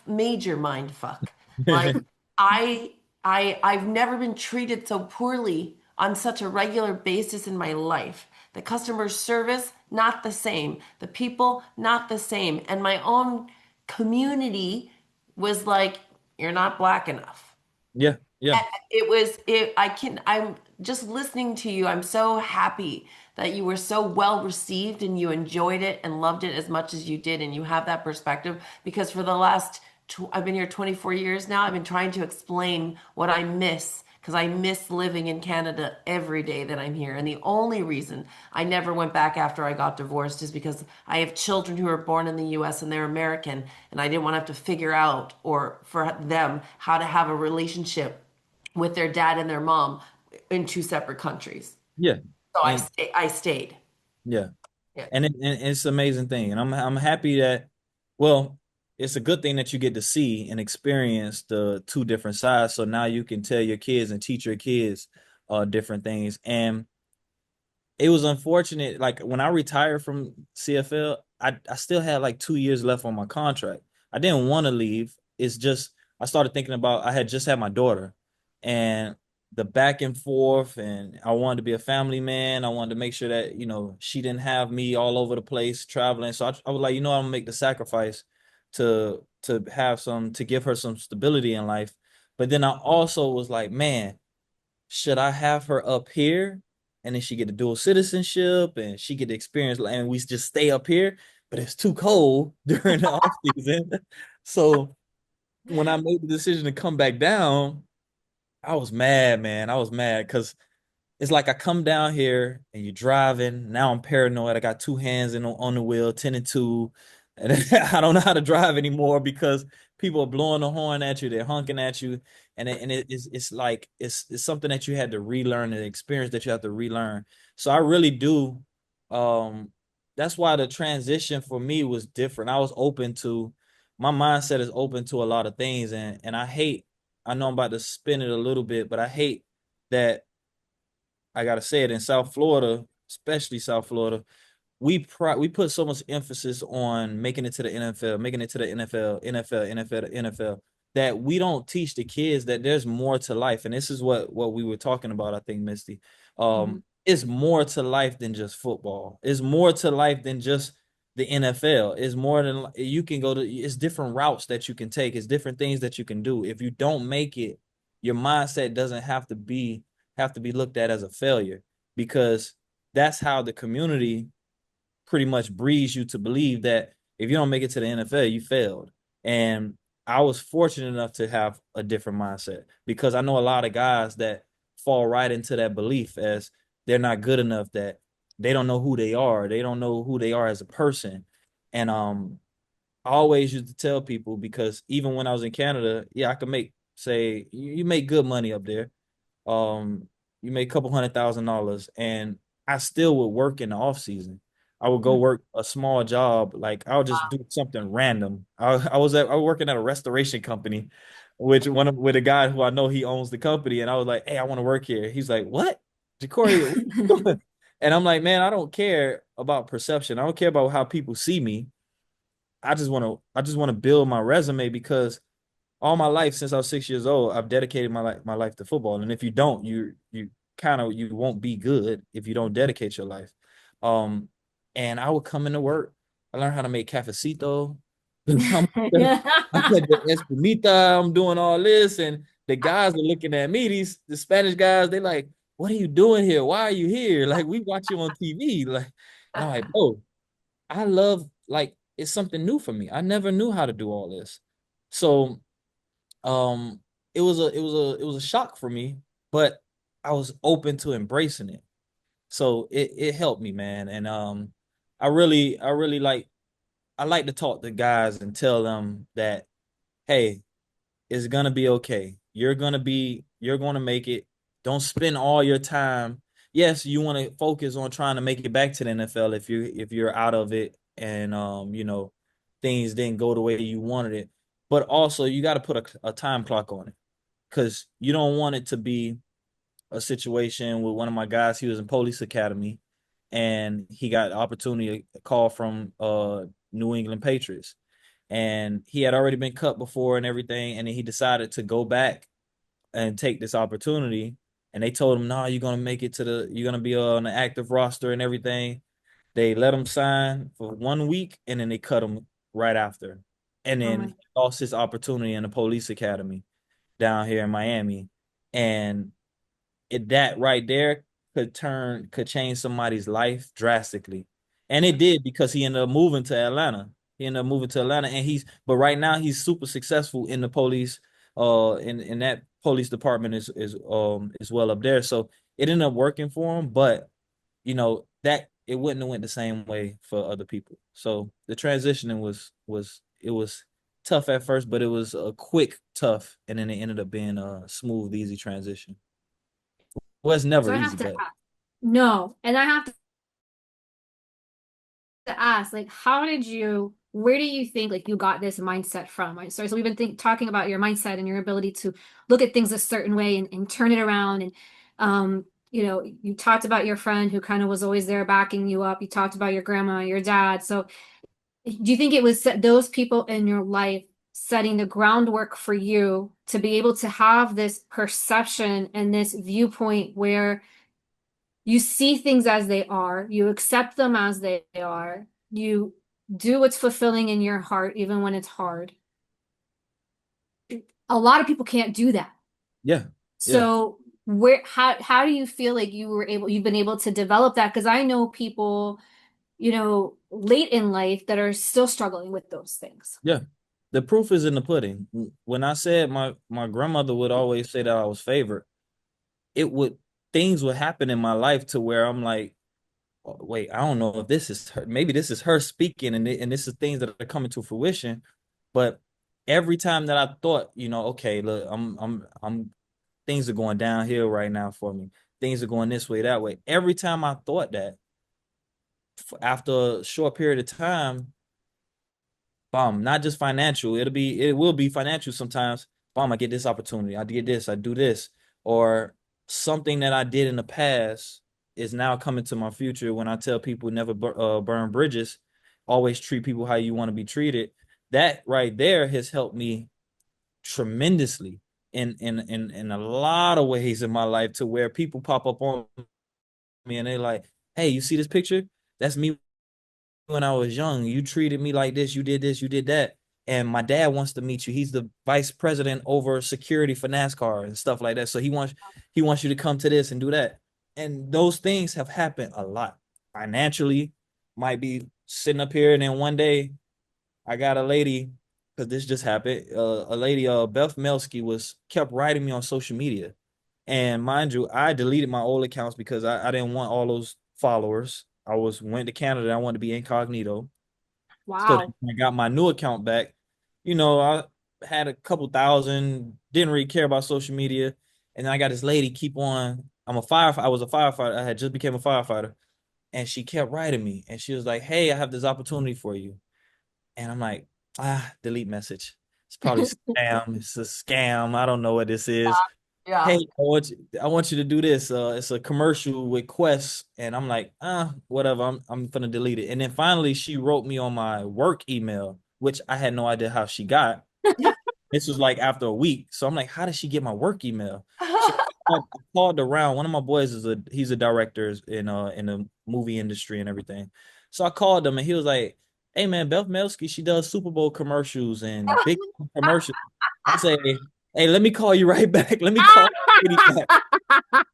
major mind fuck. Like I, I've never been treated so poorly on such a regular basis in my life. The customer service, not the same. The people, not the same. And my own community was like, you're not black enough. Yeah. Yeah. I'm just listening to you. I'm so happy that you were so well received and you enjoyed it and loved it as much as you did. And you have that perspective because for the I've been here 24 years now. I've been trying to explain what I miss because I miss living in Canada every day that I'm here. And the only reason I never went back after I got divorced is because I have children who are born in the US and they're American. And I didn't want to have to figure out or for them how to have a relationship with their dad and their mom in two separate countries. Yeah. So And I stayed. yeah. Yeah. and it's an amazing thing, and I'm happy that, well, it's a good thing that you get to see and experience the two different sides. So now you can tell your kids and teach your kids different things. And it was unfortunate. Like when I retired from CFL, I still had like 2 years left on my contract. I didn't want to leave. It's just I started thinking about I had just had my daughter, and the back and forth, and I wanted to be a family man. I wanted to make sure that she didn't have me all over the place traveling. So I was like, I'm gonna make the sacrifice to have some to give her some stability in life. But then I also was like, man, should I have her up here and then she get the dual citizenship and she get the experience and we just stay up here? But it's too cold during the off season. So when I made the decision to come back down, I was mad, man. I was mad because it's like I come down here and you're driving. Now I'm paranoid. I got two hands on the wheel, 10 and 2. And I don't know how to drive anymore because people are blowing the horn at you, they're honking at you. It's like it's something that you had to relearn, an experience that you have to relearn. So I really do. Um, that's why the transition for me was different. I was open to my mindset is open to a lot of things, and I know I'm about to spin it a little bit, but I hate that I gotta say it in South Florida, especially South Florida, we put so much emphasis on making it to the NFL, making it to the NFL, NFL, NFL, NFL, that we don't teach the kids that there's more to life. And this is what we were talking about, I think, Misty. Mhm. It's more to life than just football. It's more to life than just the NFL. It's more than you can go to. It's different routes that you can take. It's different things that you can do. If you don't make it, your mindset doesn't have to be looked at as a failure, because that's how the community pretty much breeds you to believe that if you don't make it to the NFL, you failed. And I was fortunate enough to have a different mindset, because I know a lot of guys that fall right into that belief as they're not good enough, that they don't know who they are. They don't know who they are as a person. And I always used to tell people, because even when I was in Canada, yeah, I could make, say, you make good money up there. um you make a couple $100,000, and I still would work in the off season. I would go work a small job, like I would just do something random. I was working at a restoration company, which with a guy who I know, he owns the company, and I was like, hey, I want to work here. He's like, what, Jacory, what you doing? And I'm like, man, I don't care about perception. I don't care about how people see me. I just want to build my resume, because all my life since I was 6 years old, I've dedicated my life to football. And if you don't, you won't be good if you don't dedicate your life. Um, and I would come into work. I learned how to make cafecito. I'm, I'm at the Espumita. I'm doing all this, and the guys are looking at me. The Spanish guys, they like, "What are you doing here? Why are you here? Like, we watch you on TV." Like, and I'm like, "Bro, I love, like, it's something new for me. I never knew how to do all this." So um it was a shock for me, but I was open to embracing it. So it helped me, man. And I really like to talk to guys and tell them that, hey, it's gonna be okay. You're gonna make it. Don't spend all your time. Yes, you want to focus on trying to make it back to the NFL if you're out of it, and things didn't go the way you wanted it. But also you got to put a time clock on it, because you don't want it to be a situation with one of my guys. He was in police academy, and he got an opportunity, a call from New England Patriots, and he had already been cut before and everything, and then he decided to go back and take this opportunity. And they told him, no, you're gonna be on the active roster and everything. They let him sign for 1 week, and then they cut him right after. And Oh then my. he lost his opportunity in the police academy down here in Miami. And that right there could change somebody's life drastically. And it did, because he ended up moving to Atlanta. And but right now he's super successful in the police, in that police department is well up there. So it ended up working for him, but that it wouldn't have went the same way for other people. So the transitioning was tough at first, but it was a quick tough, and then it ended up being a smooth, easy transition. Well, it's never So I easy, have to but ask. No, and I have to to ask, like, where do you think like you got this mindset from? Right? So we've been talking about your mindset and your ability to look at things a certain way and turn it around. And, you talked about your friend who kind of was always there backing you up. You talked about your grandma, your dad. So do you think it was those people in your life setting the groundwork for you to be able to have this perception and this viewpoint where you see things as they are, you accept them as they are, you do what's fulfilling in your heart, even when it's hard? A lot of people can't do that. Yeah. Yeah. So how do you feel like you've been able to develop that? Because I know people, late in life that are still struggling with those things. Yeah. The proof is in the pudding. When I said my grandmother would always say that I was favored, it would things would happen in my life to where I'm like, "Oh, wait, I don't know if this is her. Maybe this is her speaking, and this is things that are coming to fruition." But every time that I thought, okay, look, I'm things are going downhill right now for me. Things are going this way, that way. Every time I thought that, after a short period of time, not just financial, it will be financial sometimes. I get this opportunity, I get this, I do this, or something that I did in the past is now coming to my future. When I tell people never burn bridges, always treat people how you want to be treated, that right there has helped me tremendously in a lot of ways in my life, to where people pop up on me and they're like, hey, you see this picture? That's me when I was young. You treated me like this, you did that. And my dad wants to meet you. He's the vice president over security for NASCAR and stuff like that. So he wants you to come to this and do that. And those things have happened a lot. Financially, might be sitting up here, and then one day I got a lady, because this just happened. A lady, Beth Melsky, was kept writing me on social media. And mind you, I deleted my old accounts because I didn't want all those followers. Went to Canada. I wanted to be incognito. So then Wow. when I got my new account back, I had a couple thousand, didn't really care about social media. And then I got this lady keep on. I was a firefighter. I had just became a firefighter. And she kept writing me. And she was like, hey, I have this opportunity for you. And I'm like, delete message. It's probably spam. It's a scam. I don't know what this is. Hey, Yeah. I want you to do this. It's a commercial with Quest, and I'm like, whatever. I'm gonna delete it. And then finally, she wrote me on my work email, which I had no idea how she got. This was like after a week, so I'm like, how did she get my work email? So I called around. One of my boys he's a director in the movie industry and everything. So I called him, and he was like, hey man, Beth Melsky, she does Super Bowl commercials and big commercials. I say, hey, let me call you right back. Let me call this lady back.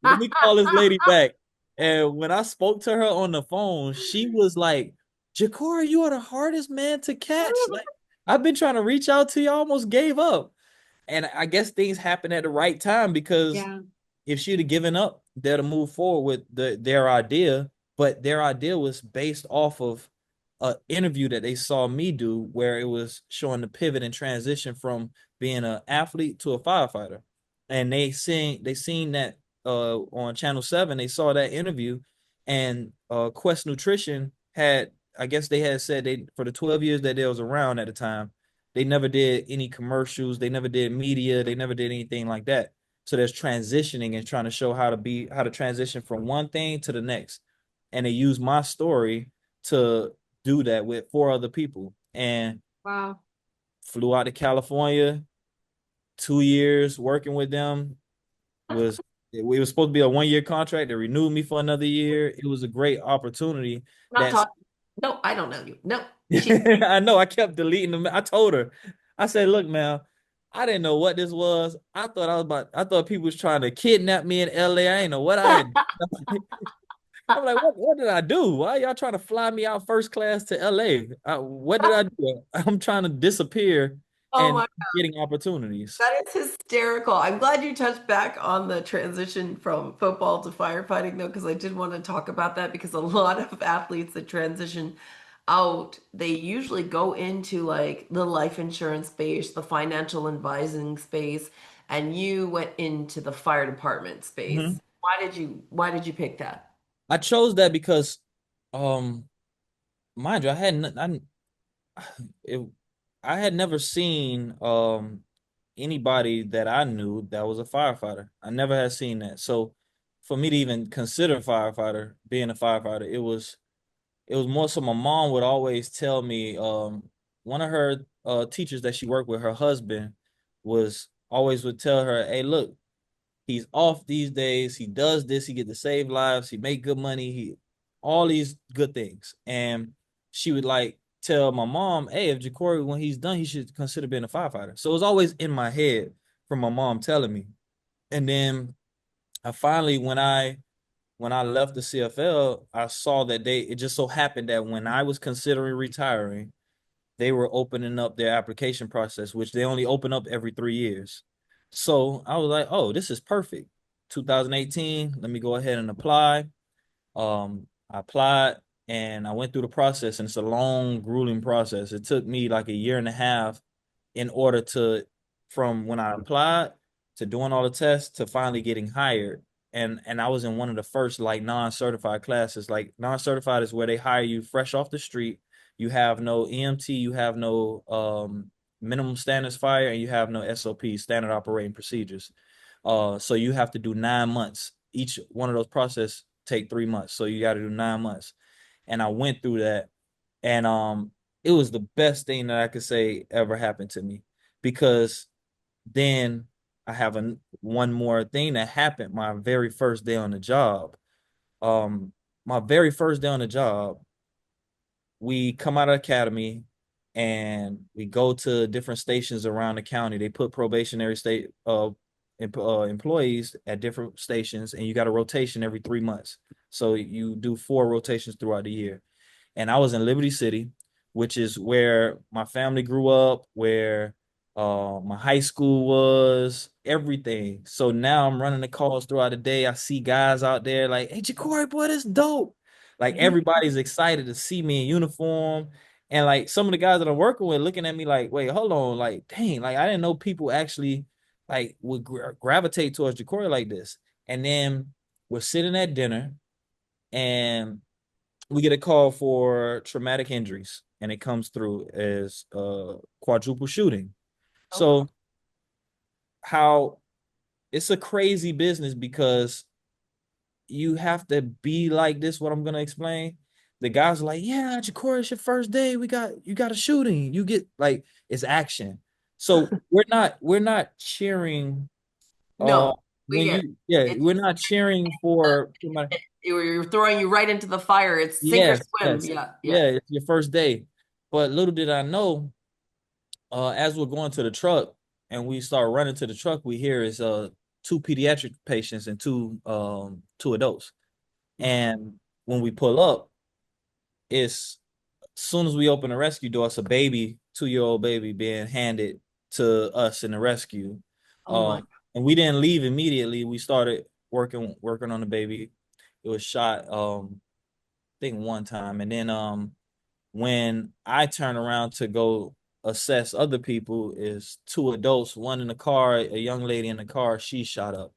Let me call this lady back. And when I spoke to her on the phone, she was like, Jacory, you are the hardest man to catch. Like, I've been trying to reach out to you, I almost gave up. And I guess things happened at the right time, because Yeah. if she'd have given up, they'd have moved forward with their idea. But their idea was based off of an interview that they saw me do, where it was showing the pivot and transition from being an athlete to a firefighter. And they seen that on Channel 7. They saw that interview, and Quest Nutrition had, I guess they had said, they for the 12 years that they was around at the time, they never did any commercials, they never did media, they never did anything like that. So there's transitioning and trying to show how to transition from one thing to the next. And they use my story to do that with 4 other people. And Wow. flew out to California, 2 years working with them. Was it was supposed to be a 1 year contract. They renewed me for another year. It was a great opportunity. Not That's talking. No, I don't know you. No. She I know. I kept deleting them. I told her, I said, look, man, I didn't know what this was. I thought people was trying to kidnap me in LA. I didn't know what I had. I'm like, what did I do? Why y'all trying to fly me out first class to LA? What did I do? I'm trying to disappear Oh and my, getting opportunities. that is hysterical. I'm glad you touched back on the transition from football to firefighting, though, because I did want to talk about that because a lot of athletes that transition out, they usually go into like the life insurance space, the financial advising space, and you went into the fire department space. Why did you pick that? I chose that because um mind you, it, I had never seen anybody that I knew that was a firefighter. I never had seen that. So for me to even consider being a firefighter, it was more so my mom would always tell me, one of her teachers that she worked with, her husband was always would tell her, hey, look, he's off these days, he does this, he get to save lives, he make good money, he all these good things. And she would like tell my mom, hey, if Jacory, when he's done, he should consider being a firefighter. So it was always in my head from my mom telling me. And then I finally, when I left the CFL, I saw that it just so happened that when I was considering retiring, they were opening up their application process, which they only open up every 3 years. So I was like, oh, this is perfect. 2018, let me go ahead and apply. I applied and I went through the process, and it's a long, grueling process. It took me like a year and a half in order to, from when I applied to doing all the tests to finally getting hired. And I was in one of the first like non-certified classes. Like non-certified is where they hire you fresh off the street. You have no EMT, you have no minimum standards fire, and you have no SOP, standard operating procedures. So you have to do 9 months. Each one of those process take 3 months. So you got to do 9 months. And I went through that, and it was the best thing that I could say ever happened to me, because then I have one more thing that happened my very first day on the job. Um, my very first day on the job, we come out of academy and we go to different stations around the county. They put probationary employees at different stations, and you got a rotation every 3 months. So you do 4 rotations throughout the year. And I was in Liberty City, which is where my family grew up, where my high school was, everything. So now I'm running the calls throughout the day. I see guys out there like, hey, Jacory, boy, that's dope. Like everybody's excited to see me in uniform. And like some of the guys that I'm working with looking at me like, wait, hold on, like, dang, like I didn't know people actually like would gravitate towards Jacory like this. And then we're sitting at dinner and we get a call for traumatic injuries, and it comes through as quadruple shooting. Oh my. So how it's a crazy business, because you have to be like this. What I'm gonna explain. The guys are like, yeah, Jacory, it's your first day. You got a shooting. You get like it's action. So we're not cheering uh No, we when get you yeah, it's we're not cheering for you're throwing you right into the fire. It's sink or yes, swim. yes. Yeah, yeah. Yeah, it's your first day. But little did I know, as we're going to the truck and we start running to the truck, we hear is two pediatric patients and two adults. And when we pull up, it's as soon as we open the rescue door, it's a baby, 2 year old baby being handed to us in the rescue. Oh my. Um, and we didn't leave immediately. We started working on the baby. It was shot, I think one time, and then when I turn around to go assess other people, is two adults, one in the car, a young lady in the car, she shot up.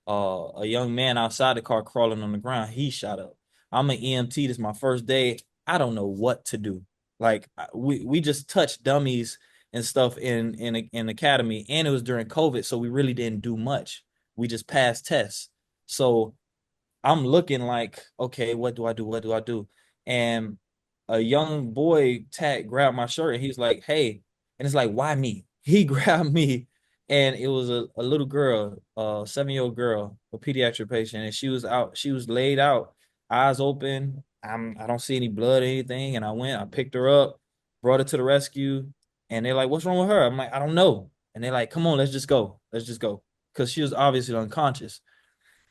A young man outside the car crawling on the ground, he shot up. I'm an EMT. This is my first day. I don't know what to do. Like we just touched dummies and stuff in academy, and it was during COVID, so we really didn't do much. We just passed tests. So I'm looking like, okay, what do I do? What do I do? And a young boy grabbed my shirt and he's like, hey, and it's like, why me? He grabbed me, and it was a little girl, a 7 year old girl, a pediatric patient, and she was laid out, eyes open. I don't see any blood or anything. And I picked her up, brought her to the rescue, and they're like, what's wrong with her? I'm like, I don't know. And they're like, come on, let's just go. Let's just go. Because she was obviously unconscious.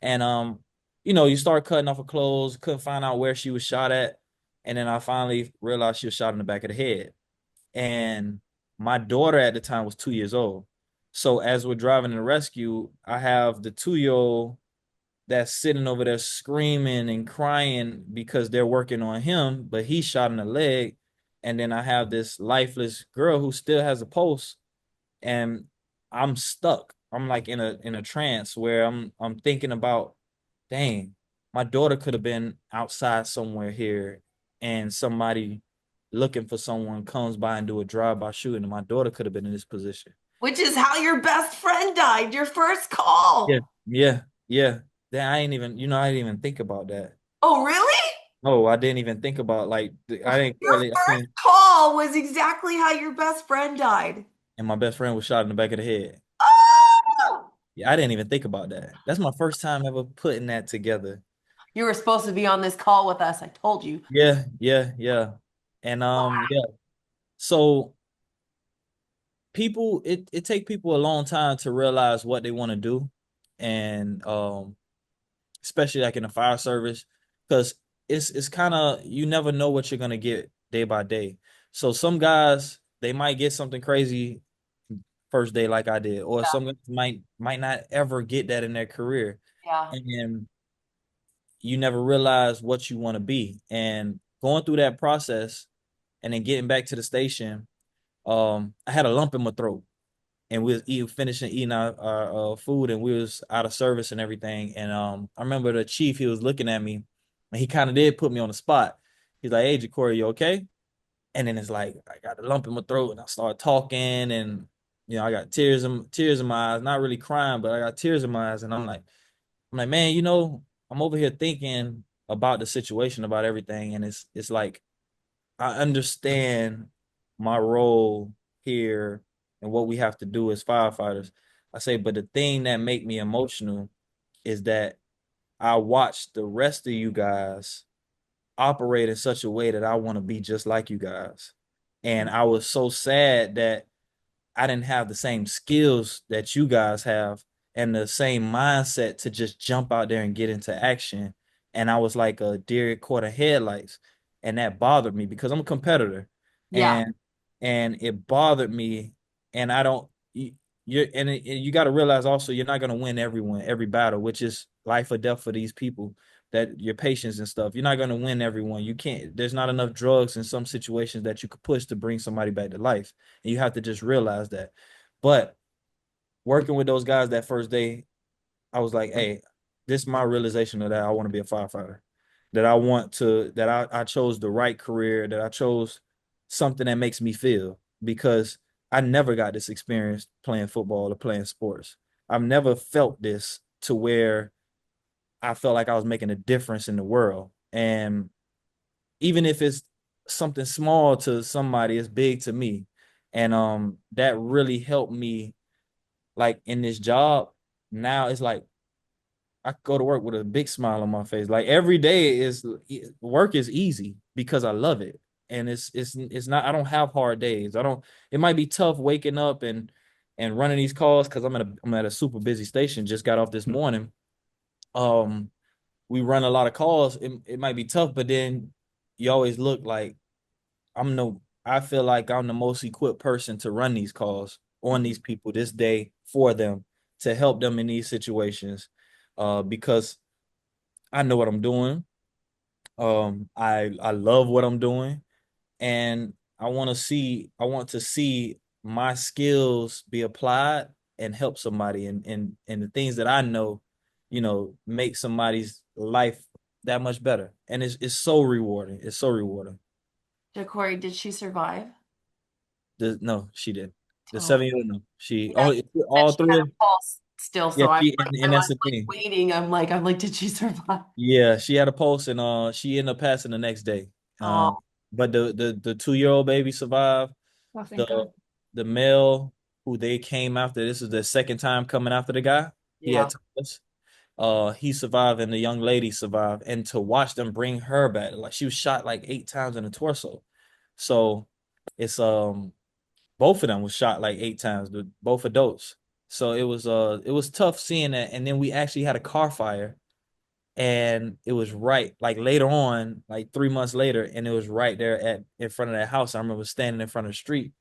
And you start cutting off her clothes, couldn't find out where she was shot at. And then I finally realized she was shot in the back of the head. And my daughter at the time was 2 years old. So as we're driving to the rescue, I have the 2 year old that's sitting over there screaming and crying because they're working on him, but he's shot in the leg. And then I have this lifeless girl who still has a pulse, and I'm stuck. I'm like in a trance where I'm thinking about, dang, my daughter could have been outside somewhere here, and somebody looking for someone, comes by and do a drive-by shooting, and my daughter could have been in this position. Which is how your best friend died, your first Yeah, call. yeah, yeah. Then I ain't even, I didn't even think about that. Oh, really? Oh, I didn't even think about like I didn't Your correlate. I first mean, call was exactly how your best friend died. and my best friend was shot in the back of the head. Oh! Yeah, I didn't even think about that. That's my first time ever putting that together. You were supposed to be on this call with us. I told you. Yeah, yeah, yeah. And yeah. So people, it take people a long time to realize what they want to do. And especially like in the fire service, because it's kind of, you never know what you're gonna get day by day. So some guys, they might get something crazy first day like I did, or some guys might not ever get that in their career. Yeah. And you never realize what you want to be. And going through that process and then getting back to the station, I had a lump in my throat, and we was finishing eating our food, and we was out of service and everything. And I remember the chief, he was looking at me, and he kind of did put me on the spot. He's like, "Hey, Jacory, you okay?" And then it's like I got a lump in my throat, and I started talking, and I got tears in my eyes, not really crying, but I got tears in my eyes, and I'm like, man, I'm over here thinking about the situation, about everything, and it's like I understand my role here and what we have to do as firefighters. I say, but the thing that make me emotional is that I watch the rest of you guys operate in such a way that I want to be just like you guys. And I was so sad that I didn't have the same skills that you guys have and the same mindset to just jump out there and get into action. And I was like a deer caught a headlights. And that bothered me because I'm a competitor. Yeah. And it bothered me. And I don't you got to realize also you're not going to win every battle, which is life or death for these people, that your patients and stuff. You're not going to win everyone. You can't, there's not enough drugs in some situations that you could push to bring somebody back to life. And you have to just realize that. But working with those guys that first day, I was like, hey, this is my realization of that I want to be a firefighter. That I want to, that I chose the right career, that I chose something that makes me feel, because I never got this experience playing football or playing sports. I've never felt this to where I felt like I was making a difference in the world. And even if it's something small to somebody, it's big to me. And that really helped me, like in this job. Now it's like I go to work with a big smile on my face. Like every day is work is easy because I love it. And it's not, I don't have hard days. I don't, it might be tough waking up and running these calls because I'm at a super busy station. Just got off this morning. Um we run a lot of calls. It might be tough, but then you always look like I feel like I'm the most equipped person to run these calls on these people this day for them, to help them in these situations. Because I know what I'm doing. I love what I'm doing, and I want to see my skills be applied and help somebody, and the things that I know, make somebody's life that much better. And it's so rewarding. It's so rewarding. Jacory, did she survive? No, she did. The Oh, 7 year, no. She yeah, only that all she had three a pulse still. yeah, So I'm she like, and that's the thing. waiting. I'm like, did she survive? Yeah, she had a pulse, and she ended up passing the next day. Oh, But the 2 year old baby survived. Oh, thank The God. the male who they came after, this is the second time coming after the guy. He had yeah. twins. He survived, and the young lady survived. And to watch them bring her back, like she was shot like 8 times in the torso. So it's both of them was shot like 8 times, both adults. So it was tough seeing that. And then we actually had a car fire, and it was right like later on, like 3 months later, and it was right there in front of that house. I remember standing in front of the street,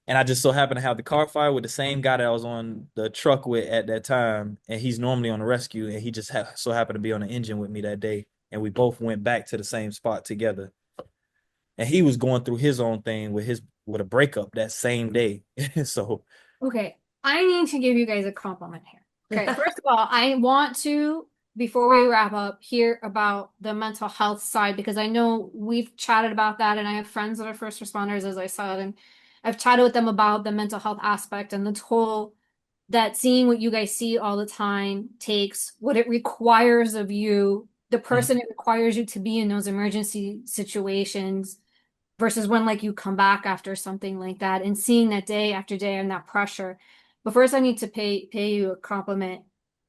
and I just so happened to have the car fire with the same guy that I was on the truck with at that time, and he's normally on the rescue, and he just so happened to be on the engine with me that day, and we both went back to the same spot together. And he was going through his own thing with a breakup that same day. So Okay, I need to give you guys a compliment here. Okay, first of all, I want to before we wrap up, hear about the mental health side because I know we've chatted about that, and I have friends that are first responders, as I said, and I've chatted with them about the mental health aspect and the toll that seeing what you guys see all the time takes, what it requires of you, the Mhm. person it requires you to be in those emergency situations versus when like you come back after something like that and seeing that day after day and that pressure. But first I need to pay you a compliment.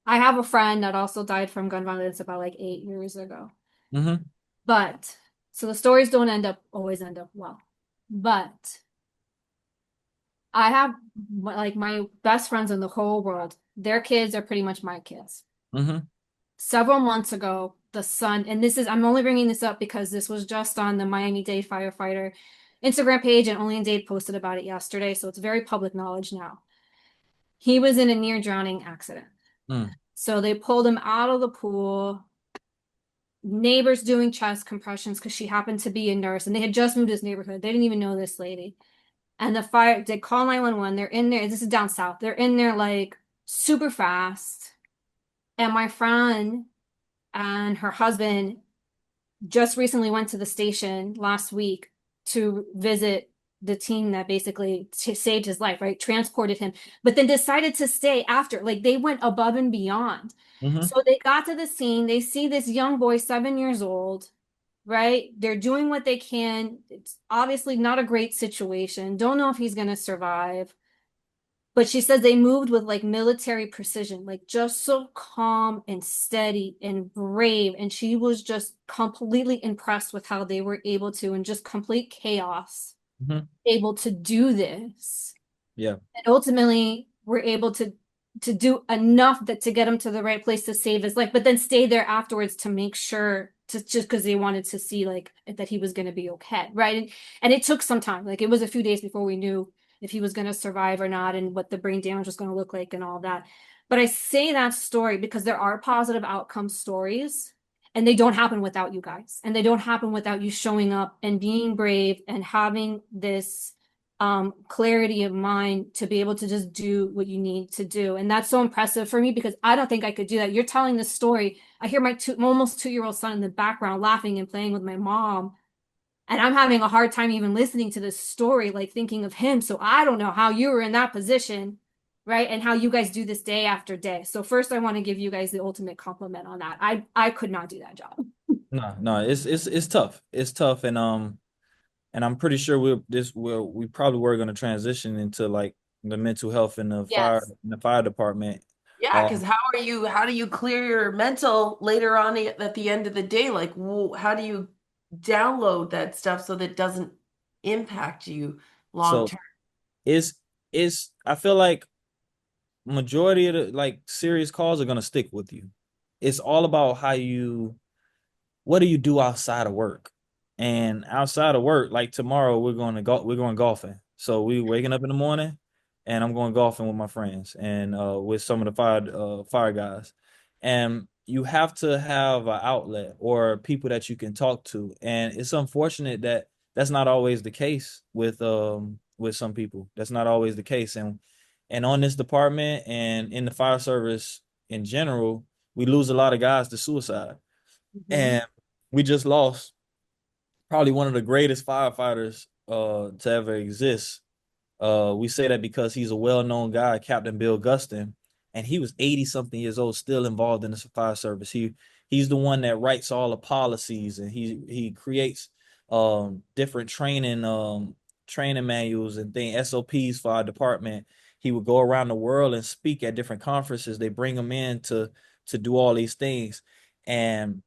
I have a friend that also died from gun violence about like 8 years ago. Mhm. But so the stories don't always end up well. But I have like my best friends in the whole world. Their kids are pretty much my kids. Mhm. Several months ago, the son, and this is, I'm only bringing this up because this was just on the Miami-Dade firefighter Instagram page, and only Dade posted about it yesterday, so it's very public knowledge now. He was in a near drowning accident. Mm. So they pulled him out of the pool. Neighbors doing chest compressions because she happened to be a nurse and they had just moved to this neighborhood. They didn't even know this lady. And the fire, they call 911. They're in there. This is down south. They're in there like super fast. And my friend and her husband just recently went to the station last week to visit the team that basically saved his life, right? Transported him, but then decided to stay after. Like they went above and beyond. Mhm. So they got to the scene. They see this young boy, 7 years old, right? They're doing what they can. It's obviously not a great situation. Don't know if he's going to survive. But she says they moved with like military precision, like just so calm and steady and brave. And she was just completely impressed with how they were able to, in just complete chaos, Mhm. able to do this. Yeah. And ultimately were able to do enough that to get him to the right place to save his life, but then stay there afterwards to make sure to just because they wanted to see like that he was going to be okay, right? And it took some time. Like it was a few days before we knew if he was going to survive or not and what the brain damage was going to look like and all that. But I say that story because there are positive outcome stories and they don't happen without you guys. And they don't happen without you showing up and being brave and having this clarity of mind to be able to just do what you need to do. And that's so impressive for me because I don't think I could do that. You're telling this story. I hear my almost 2 year old son in the background laughing and playing with my mom. And I'm having a hard time even listening to this story, like thinking of him. So I don't know how you were in that position, right? And how you guys do this day after day. So first I want to give you guys the ultimate compliment on that. I could not do that job. No, no, it's tough. It's tough, and I'm pretty sure we probably were going to transition into like the mental health Yes. in the fire department. Yeah, because how do you clear your mental later on at the end of the day? Like, how do you download that stuff so that it doesn't impact you long So term? it's it's I feel like majority of the like serious calls are going to stick with you. It's all about how you what do you do outside of work? And outside of work, like tomorrow we're going golfing. So we waking up in the morning and I'm going golfing with my friends and with some of the fire guys. And you have to have an outlet or people that you can talk to. And it's unfortunate that that's not always the case with some people. That's not always the case. And on this department and in the fire service in general, we lose a lot of guys to suicide. Mhm. And we just lost probably one of the greatest firefighters to ever exist. We say that because he's a well-known guy, Captain Bill Gustin, and he was 80 something years old, still involved in the fire service. He's the one that writes all the policies and he creates different training manuals and things, SOPs for our department. He would go around the world and speak at different conferences. They bring him in to do all these things. And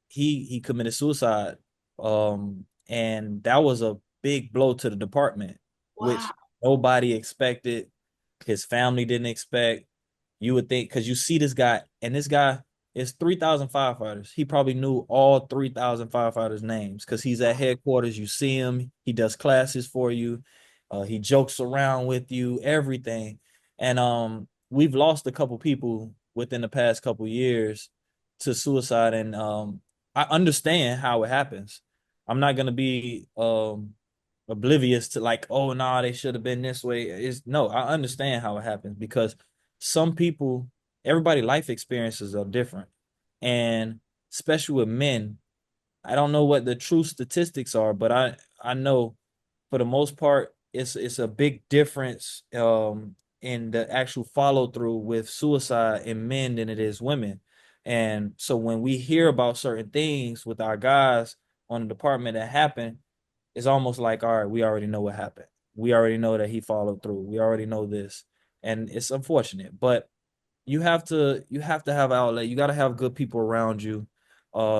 he committed suicide. And that was a big blow to the department, which Wow. nobody expected. His family didn't expect. You would think because you see this guy, and this guy is 3,000 firefighters. He probably knew all 3,000 firefighters' names because he's at headquarters. You see him, he does classes for you, he jokes around with you, everything. And we've lost a couple people within the past couple years to suicide, and I understand how it happens. I'm not gonna be oblivious to like, oh no, nah, they should have been this way. Is no, I understand how it happens because some people, everybody life experiences are different. And especially with men, I don't know what the true statistics are, but I know for the most part it's a big difference in the actual follow through with suicide in men than it is women. And so when we hear about certain things with our guys on the department that happen, it's almost like, all right, we already know what happened. We already know that he followed through. We already know this. And it's unfortunate, but you have to have outlet. You got to have good people around you.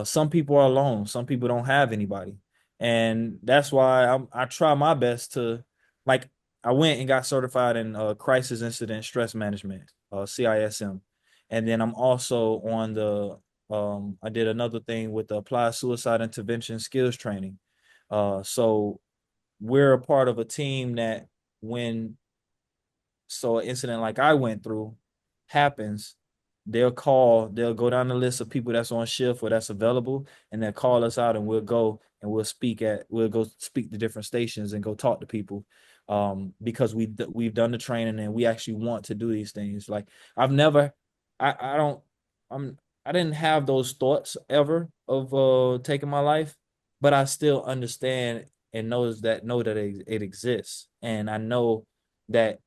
Some people are alone. Some people don't have anybody, and that's why I try my best to, like, I went and got certified in crisis incident stress management, CISM, and then I'm also on the I did another thing with the applied suicide intervention skills training. So we're a part of a team that when an incident like I went through happens, they'll go down the list of people that's on shift or that's available, and they'll call us out, and we'll go speak to different stations and go talk to people, because we've done the training and we actually want to do these things. Like, I've never, I don't, I didn't have those thoughts ever of taking my life, but I still understand and know that it exists, and I know that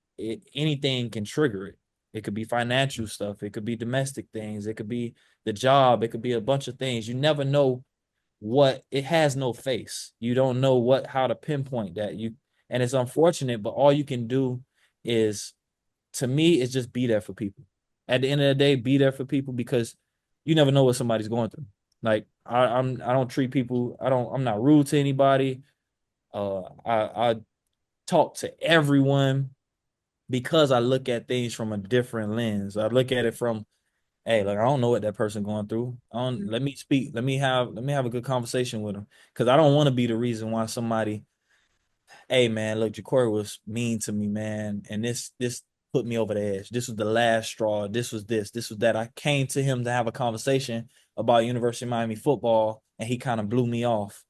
anything can trigger it. It could be financial stuff. It could be domestic things. It could be the job. It could be a bunch of things. You never know what it has no face. You don't know how to pinpoint that. And it's unfortunate, but all you can do is, to me, is just be there for people. At the end of the day, be there for people, because you never know what somebody's going through. Like, I don't treat people. I'm not rude to anybody. I talk to everyone because I look at things from a different lens. I look at it from, hey, like, I don't know what that person going through. Let me speak. Let me have a good conversation with them, because I don't want to be the reason why somebody, hey man, look, Jacory was mean to me, man, and this put me over the edge. This was the last straw. This was that. I came to him to have a conversation about University of Miami football, and he kind of blew me off.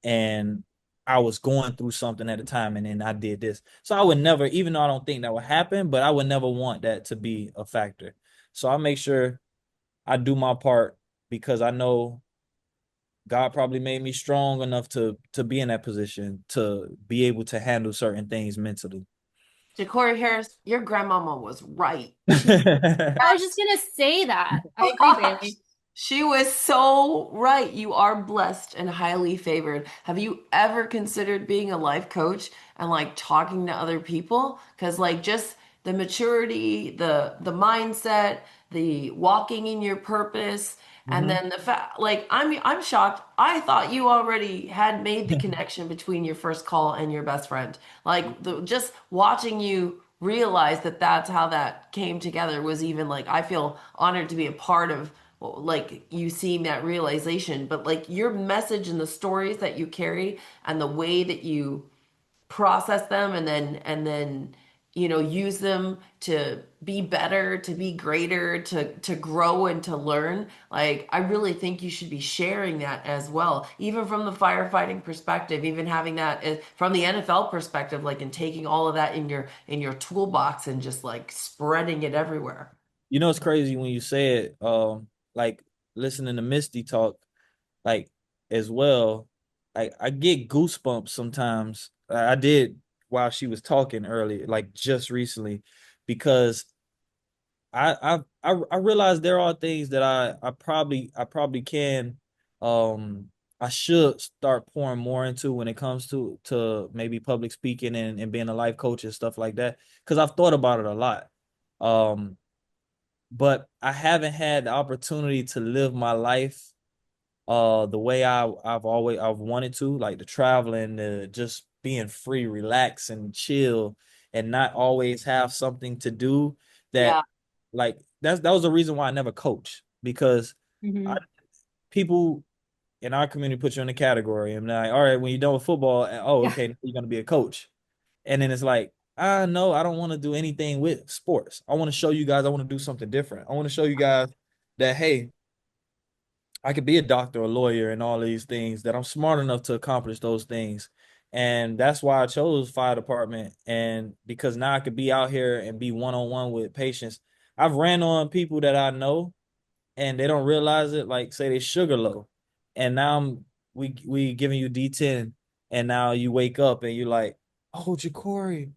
And I was going through something at the time, and then I did this. So I would never, even though I don't think that would happen, but I would never want that to be a factor. So I make sure I do my part, because I know God probably made me strong enough to be in that position to be able to handle certain things mentally. Jacory Harris, your grandmama was right. She I was just gonna say that. I agree, gosh, Bailey. she was so right. You are blessed and highly favored. Have you ever considered being a life coach and like talking to other people? Because like just the maturity, the mindset, the walking in your purpose, and Hmm. then the fact like I'm shocked. I thought you already had made the connection between your first call and your best friend. Like just watching you realize that that's how that came together was even like I feel honored to be a part of like you seeing that realization, but like your message and the stories that you carry and the way that you process them and then use them to be better, to be greater, to grow and to learn. Like I really think you should be sharing that as well, even from the firefighting perspective, even having that from the NFL perspective, like and taking all of that in your toolbox and just like spreading it everywhere. You know, it's crazy when you say it. Like, listening to Misty talk, like, as well. Like, I get goosebumps sometimes. I did while she was talking earlier, like just recently, because I realize there are things that I probably can, um I should start pouring more into when it comes to maybe public speaking and being a life coach and stuff like that, because I've thought about it a lot. Um but I haven't had the opportunity to live my life the way I've wanted to, like the traveling, the just being free, relax and chill, and not always have something to do. That, Yeah. like, that was the reason why I never coach, because I, Mhm. people in our community put you in a category, and they're like, all right, when you're done with football, oh, Yeah. okay, now you're gonna be a coach. And then it's like, no, I don't want to do anything with sports. I want to show you guys I want to do something different. I want to show you guys that, hey, I could be a doctor, a lawyer, and all these things, that I'm smart enough to accomplish those things. And that's why I chose fire department. And because now I could be out here and be one on one with patients. I've ran on people that I know, and they don't realize it, like say they sugar low, and now we giving you D10, and now you wake up and you're like, oh, Jacory,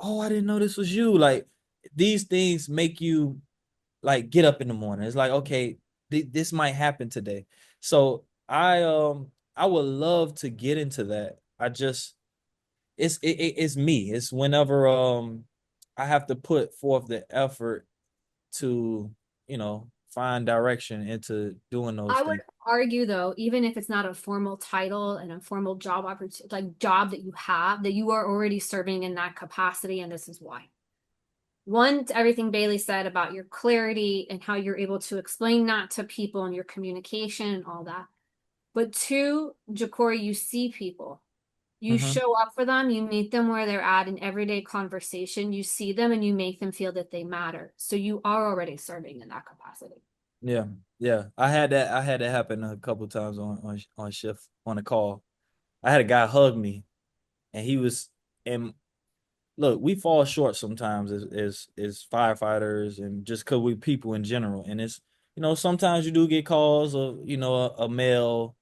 oh, I didn't know this was you. Like these things make you like get up in the morning. It's like, okay, this might happen today. So I would love to get into that. I just it's me. It's whenever I have to put forth the effort to, find direction into doing those I would things. argue though, even if it's not a formal title and a formal job opportunity, like job that you have, that you are already serving in that capacity, and this is why. One, to everything Bailey said about your clarity and how you're able to explain that to people and your communication and all that. But two, Jacory, you see people. You Hmm. show up for them, you meet them where they're at in everyday conversation, you see them and you make them feel that they matter. So you are already serving in that capacity. Yeah, yeah. I had that happen a couple times on shift on a call. I had a guy hug me, and he was and look, we fall short sometimes as firefighters and just cause we people in general. And it's, sometimes you do get calls of, a male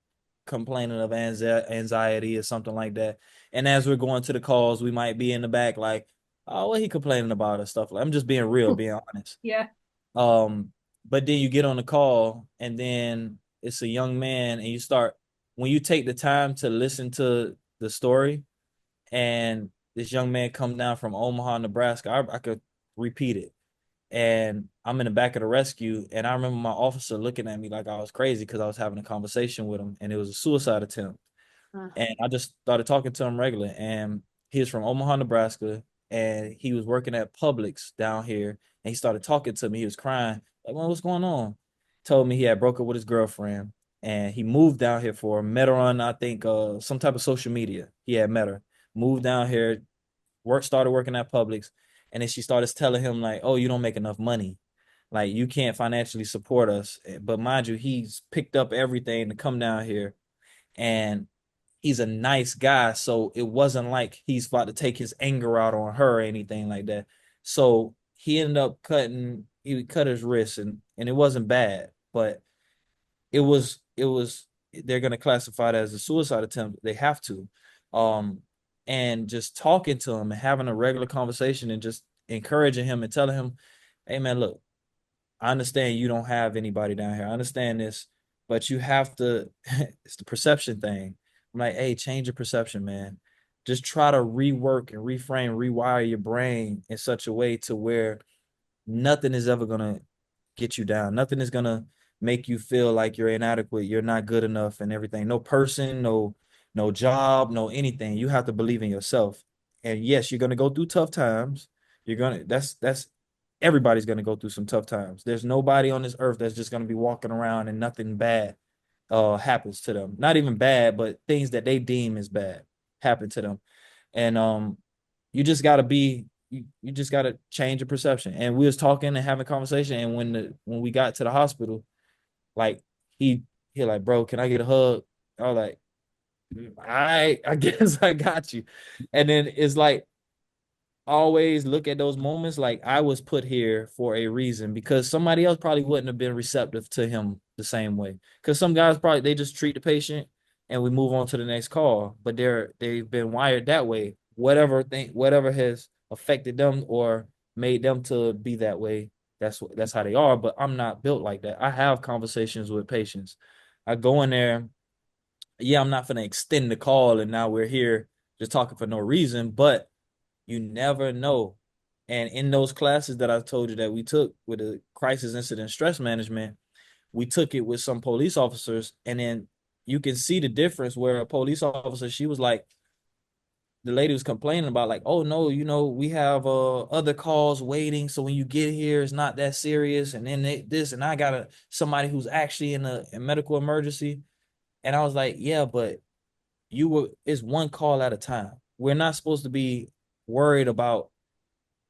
complaining of anxiety or something like that. And as we're going to the calls, we might be in the back like, oh, what he complaining about or stuff like. I'm just being real, being honest. Yeah. Um, but then you get on the call and then it's a young man and you start when you take the time to listen to the story, and this young man come down from Omaha, Nebraska. I could repeat it. And I'm in the back of the rescue, and I remember my officer looking at me like I was crazy because I was having a conversation with him, and it was a suicide attempt. Uh, And I just started talking to him regularly. And he was from Omaha, Nebraska, and he was working at Publix down here. And he started talking to me. He was crying, like, "Well, what's going on?" Told me he had broke up with his girlfriend, and he moved down here for met her on, I think, some type of social media. He had met her, moved down here, started working at Publix, and then she started telling him like, "Oh, you don't make enough money, like you can't financially support us." But mind you, he's picked up everything to come down here, and he's a nice guy, so it wasn't like he's about to take his anger out on her or anything like that. So he ended up he cut his wrist, and it wasn't bad, but it was they're going to classify it as a suicide attempt. They have to. um and just talking to him and having a regular conversation and just encouraging him and telling him, hey man, look, I understand you don't have anybody down here. I understand this, but you have to, it's the perception thing. I'm like, hey, change your perception, man. Just try to rework and reframe, rewire your brain in such a way to where nothing is ever gonna get you down. Nothing is gonna make you feel like you're inadequate, you're not good enough, and everything. No person, no job, no anything. You have to believe in yourself. And yes, you're gonna go through tough times. You're gonna that's everybody's gonna go through some tough times. There's nobody on this earth that's just gonna be walking around and nothing bad happens to them. Not even bad, but things that they deem as bad happen to them. And you just gotta you just gotta change your perception. And we was talking and having a conversation, and when we got to the hospital, like he he like, bro, can I get a hug? I was like, I guess I got you. And then it's like always look at those moments like I was put here for a reason, because somebody else probably wouldn't have been receptive to him the same way. Because some guys probably they just treat the patient and we move on to the next call, but they've been wired that way. Whatever has affected them or made them to be that way, that's how they are. But I'm not built like that. I have conversations with patients. I go in there, yeah, I'm not gonna extend the call and now we're here just talking for no reason, but you never know. And in those classes that I told you that we took with the crisis incident stress management, we took it with some police officers, and then you can see the difference where a police officer, she was like, the lady was complaining about like, oh no, we have other calls waiting, so when you get here it's not that serious, and then this, and I got somebody who's actually in a medical emergency. And I was like, yeah, but it's one call at a time. We're not supposed to be worried about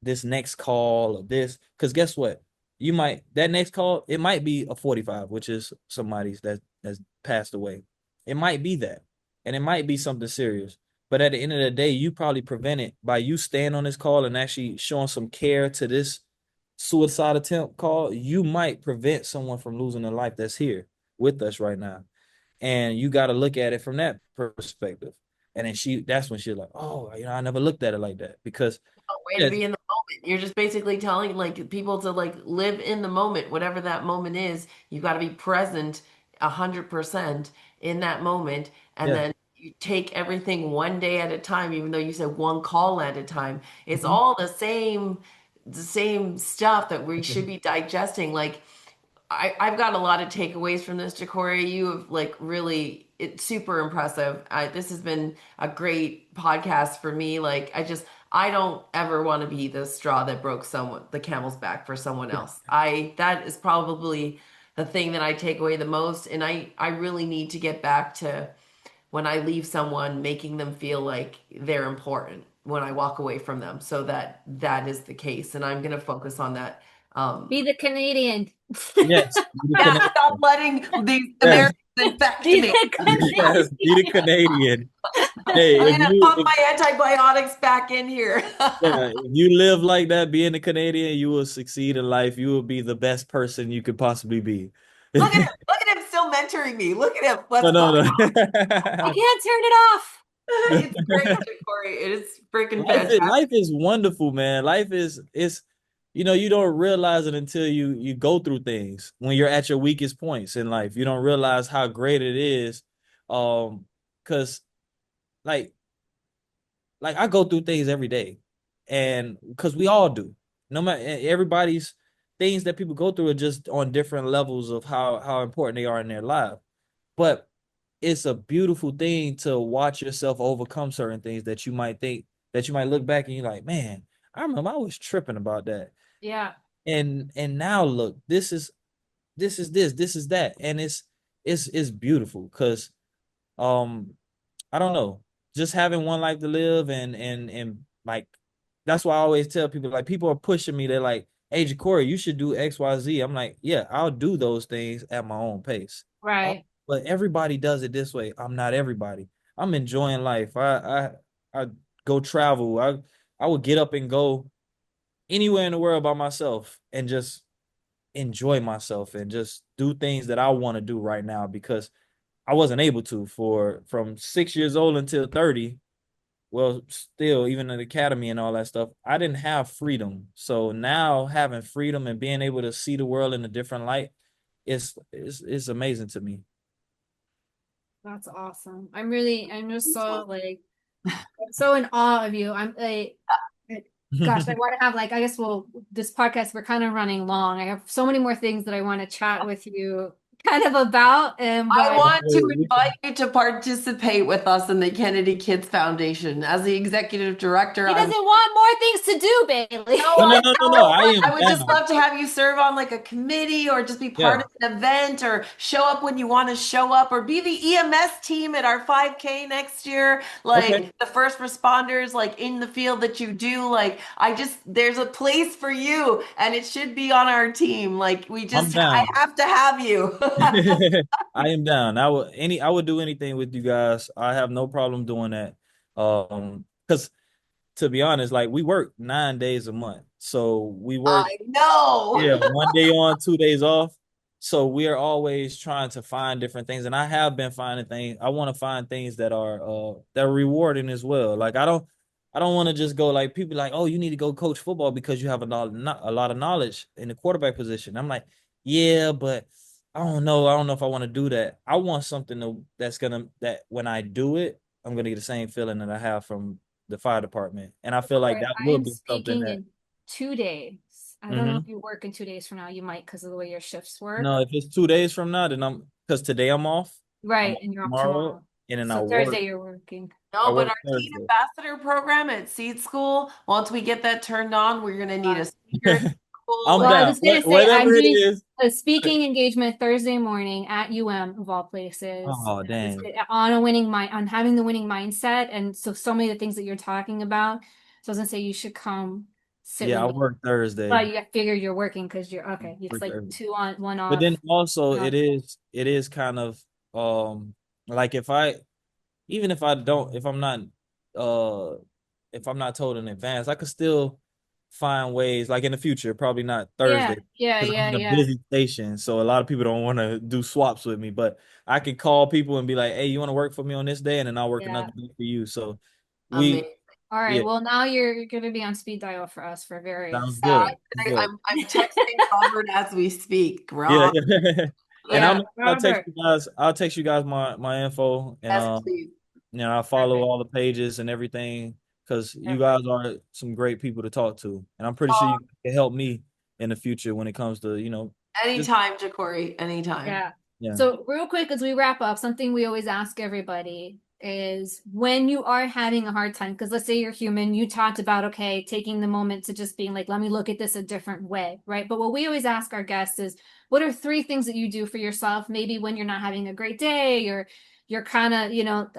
this next call or this, because guess what, that next call, it might be a 45, which is somebody's that's passed away. It might be that, and it might be something serious, but at the end of the day, you probably prevent it by you staying on this call and actually showing some care to this suicide attempt call, you might prevent someone from losing a life that's here with us right now. And you got to look at it from that perspective. And then that's when she's like, oh, I never looked at it like that. Because A way to yes, be in the moment. You're just basically telling like people to like live in the moment, whatever that moment is. You got to be present 100% in that moment, and yeah. then you take everything one day at a time. Even though you said one call at a time, it's Mhm. all the same stuff that we should be digesting. Like I've got a lot of takeaways from this, Jacory. You have like really, it's super impressive. This has been a great podcast for me. Like I don't ever want to be the straw that broke the camel's back for someone else. That is probably the thing that I take away the most. And I really need to get back to when I leave someone, making them feel like they're important when I walk away from them. So that is the case. And I'm going to focus on that. Be the Canadian. Yes, be the Yeah, stop Canadian. letting these Yes, Americans infect Be me. the yes, be the Canadian. Canadian. Hey, I'm gonna pump my antibiotics back in here. yeah, if you live like that, being a Canadian, you will succeed in life. You will be the best person you could possibly be. Look at him. Look at him still mentoring me. Look at him. No, What's no, going no. I can't turn it off. on? It's great, Corey. It is freaking Life fantastic. is wonderful, man. Life is you don't realize it until you go through things. When you're at your weakest points in life, you don't realize how great it is. Because like I go through things every day, and because we all do. No matter everybody's things that people go through are just on different levels of how important they are in their life. But it's a beautiful thing to watch yourself overcome certain things that you might look back and you're like, man, I remember I was tripping about that. Yeah. And now look, this is that. And it's beautiful because um I don't know, just having one life to live and like that's why I always tell people, like, people are pushing me. They're like, hey, Jacory, you should do XYZ. I'm like, yeah, I'll do those things at my own pace. Right. But everybody does it this way. I'm not everybody. I'm enjoying life. I go travel. I would get up and go anywhere in the world by myself and just enjoy myself and just do things that I want to do right now because I wasn't able to for from 6 years old until 30. Well, still, even in the academy and all that stuff, I didn't have freedom. So now having freedom and being able to see the world in a different light is amazing to me. That's awesome. I'm just so like, I'm so in awe of you. I'm like, gosh, I want to have like, I guess this podcast, we're kind of running long. I have so many more things that I want to chat with you kind of about. I But want to invite you to participate with us in the Kennedy Kids Foundation. As the executive director, he I'm doesn't want more things to do, Bailey. no, No, I no, no, no, no. know, I but I am would just down. love to have you serve on like a committee or just be part Yeah. of an event or show up when you want to show up or be the EMS team at our 5K next year. Okay. Like the first responders, like in the field that you do. Like there's a place for you and it should be on our team. Like I'm I down. have to have you. I am down. I would do anything with you guys. I have no problem doing that. Because to be honest, like, we work 9 days a month. So we work, I know. yeah, one day on, 2 days off. So we are always trying to find different things. And I have been finding things. I want to find things that are rewarding as well. Like, I don't want to just go, like, people like, oh, you need to go coach football because you have a lot of knowledge in the quarterback position. I'm like, yeah, but I don't know. I don't know if I want to do that. I want something that when I do it, I'm gonna get the same feeling that I have from the fire department. And I feel like Corey, that I will am be something speaking that. in 2 days. I don't know Mhm. if you work in 2 days from now. You might because of the way your shifts work. No, if it's 2 days from now, then because today I'm off. I'm Right, off and you're off tomorrow, tomorrow. and then So Thursday you're working. I No, but work our teen Thursday. ambassador program at Seed School, once we get that turned on, we're going to need a speaker at school. I'm Well, I And down. was gonna say Whatever I'm it doing is. a speaking engagement Thursday morning at UM of all places. Oh, dang. On a winning mind, on having the winning mindset, and so many of the things that you're talking about. So I was gonna say you should come sit Yeah, with I me. work Thursday. But you figure you're working because you're okay. It's Work like Thursday. two on, one But then off. also One off. it is kind of like, if I even if I don't uh if I'm not told in advance, I could still find ways, like in the future, probably not Yeah, Thursday, yeah, because I'm yeah, in a yeah, busy station. So a lot of people don't want to do swaps with me, but I can call people and be like, hey, you want to work for me on this day? And then I'll work yeah. another day for you. So we, Amazing. All right. yeah, Well, now you're going to be on speed dial for us for sounds various. good. Sounds good. I'm texting Robert as we speak. Yeah, Rob, yeah. And Yeah, Robert. I'll text you guys my info, and yes, please. I'll follow Perfect. all the pages and everything, because you Perfect. guys are some great people to talk to, and I'm pretty sure Oh, you can help me in the future when it comes to, just anytime, Jacory, anytime. Yeah. yeah. So, real quick, as we wrap up, something we always ask everybody is when you are having a hard time, because let's say you're human, you talked about, okay, taking the moment to just being like, let me look at this a different way, right? But what we always ask our guests is, what are three things that you do for yourself, maybe when you're not having a great day or you're kind of,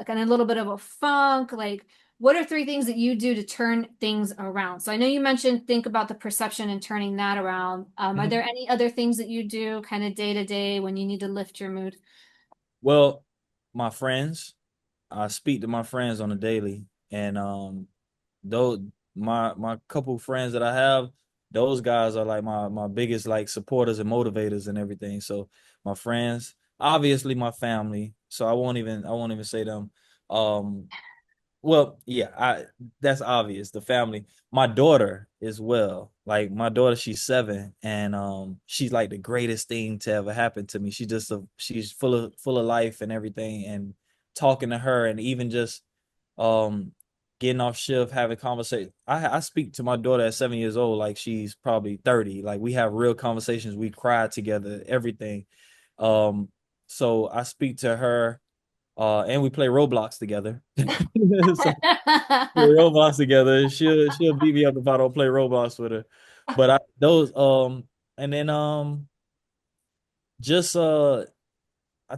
kind of a little bit of a funk, like, what are three things that you do to turn things around? So I know you mentioned think about the perception and turning that around. Are Mhm. there any other things that you do kind of day to day when you need to lift your mood? Well, my friends, I speak to my friends on a daily, and those my couple friends that I have, those guys are like my biggest like supporters and motivators and everything. So my friends, obviously my family. So I won't even say them. Um, well, yeah, that's obvious. The family. My daughter as well. Like my daughter, she's 7, and she's like the greatest thing to ever happen to me. She's full of life and everything. And talking to her, and even just um getting off shift, having conversation. I speak to my daughter at 7 years old, like she's probably 30. Like we have real conversations. We cry together, everything. Um, so I speak to her, and we play Roblox together. So play Roblox together. She'll beat me up if I don't play Roblox with her. But I those and then just I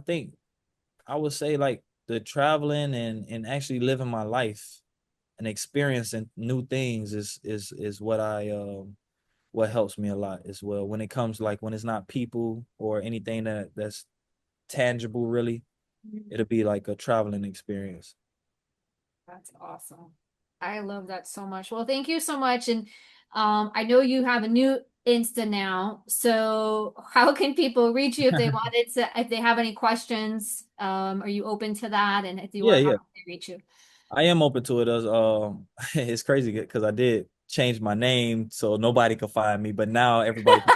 think I would say like the traveling and actually living my life and experiencing new things is what helps me a lot as well, when it comes, like when it's not people or anything that's tangible really. It'll be like a traveling experience. That's awesome. I love that so much. Well, thank you so much. And I know you have a new Insta now. So how can people reach you if they wanted to, if they have any questions? Are you open to that? And if you Yeah, are, how yeah. can they reach you? I am open to it. As it's crazy because I did change my name so nobody could find me, but now everybody can.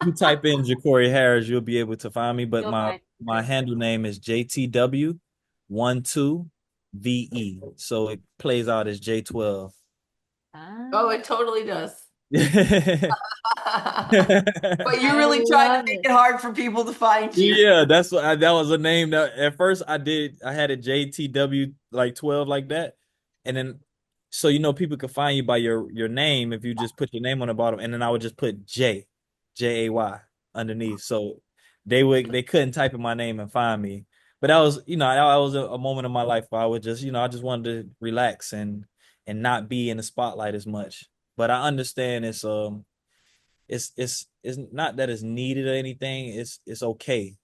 If you type in Jacory Harris, you'll be able to find me. But You'll my find. my Perfect. handle name is JTW12VE. So it plays out as J12. Oh, Ah, it totally does. Yeah, But you I really tried to love make it. it hard for people to find you. that's what that was a name that at first I had a JTW like 12 like that. And then so people could find you by your name if you just put your name on the bottom, and then I would just put Jay underneath. So they couldn't type in my name and find me. But that was a moment of my life where I would just, I just wanted to relax and not be in the spotlight as much. But I understand it's not that it's needed or anything. It's okay,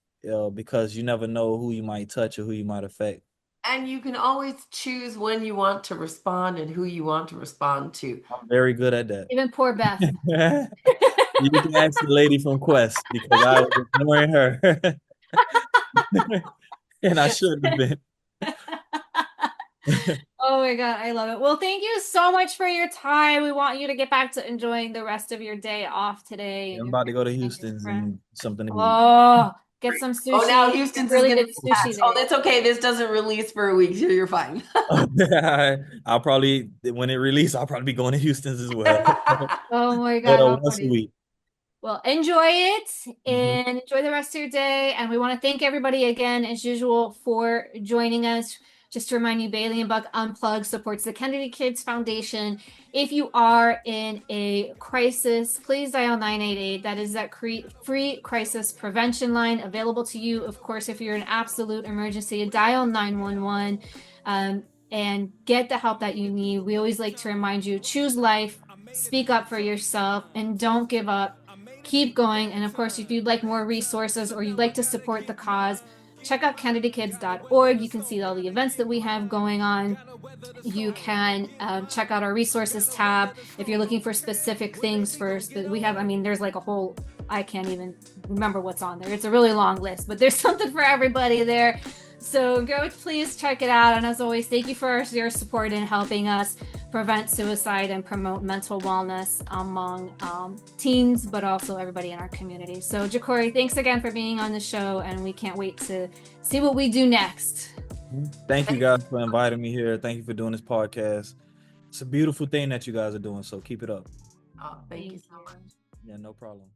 because you never know who you might touch or who you might affect. And you can always choose when you want to respond and who you want to respond to. I'm very good at that. Even poor Beth. You can ask the lady from Quest because I was ignoring her, and I shouldn't have been. Oh my God, I love it. Well, thank you so much for your time. We want you to get back to enjoying the rest of your day off today Yeah, and I'm your about to go to family and your Houston's friends. and something to eat. Oh, get some Oh, now sushi. Get Houston's is really going to good be sushi taxed. Oh, there. that's okay. This doesn't release for a week, so you're fine. I'll probably, when it releases, I'll probably be going to Houston's as well. Oh my But God, how once a funny. week. Well, enjoy it Mhm. and enjoy the rest of your day. And we want to thank everybody again, as usual, for joining us. Just to remind you, Bailey and Buck Unplugged supports the Kennedy Kids Foundation. If you are in a crisis, please dial 988. That is that free crisis prevention line available to you. Of course, if you're in absolute emergency, dial 911 and get the help that you need. We always like to remind you, choose life, speak up for yourself, and don't give up. Keep going. And of course, if you'd like more resources or you'd like to support the cause, check out kennedykids.org. You can see all the events that we have going on. You can check out our resources tab if you're looking for specific things. We have, I mean, there's like a whole, I can't even remember what's on there. It's a really long list, but there's something for everybody there. So go, please check it out. And as always, thank you for your support in helping us prevent suicide and promote mental wellness among teens, but also everybody in our community. So Jacory, thanks again for being on the show, and we can't wait to see what we do next. Thank you guys for inviting me here. Thank you for doing this podcast. It's a beautiful thing that you guys are doing, so keep it up. Oh, thank you so much. Yeah, no problem.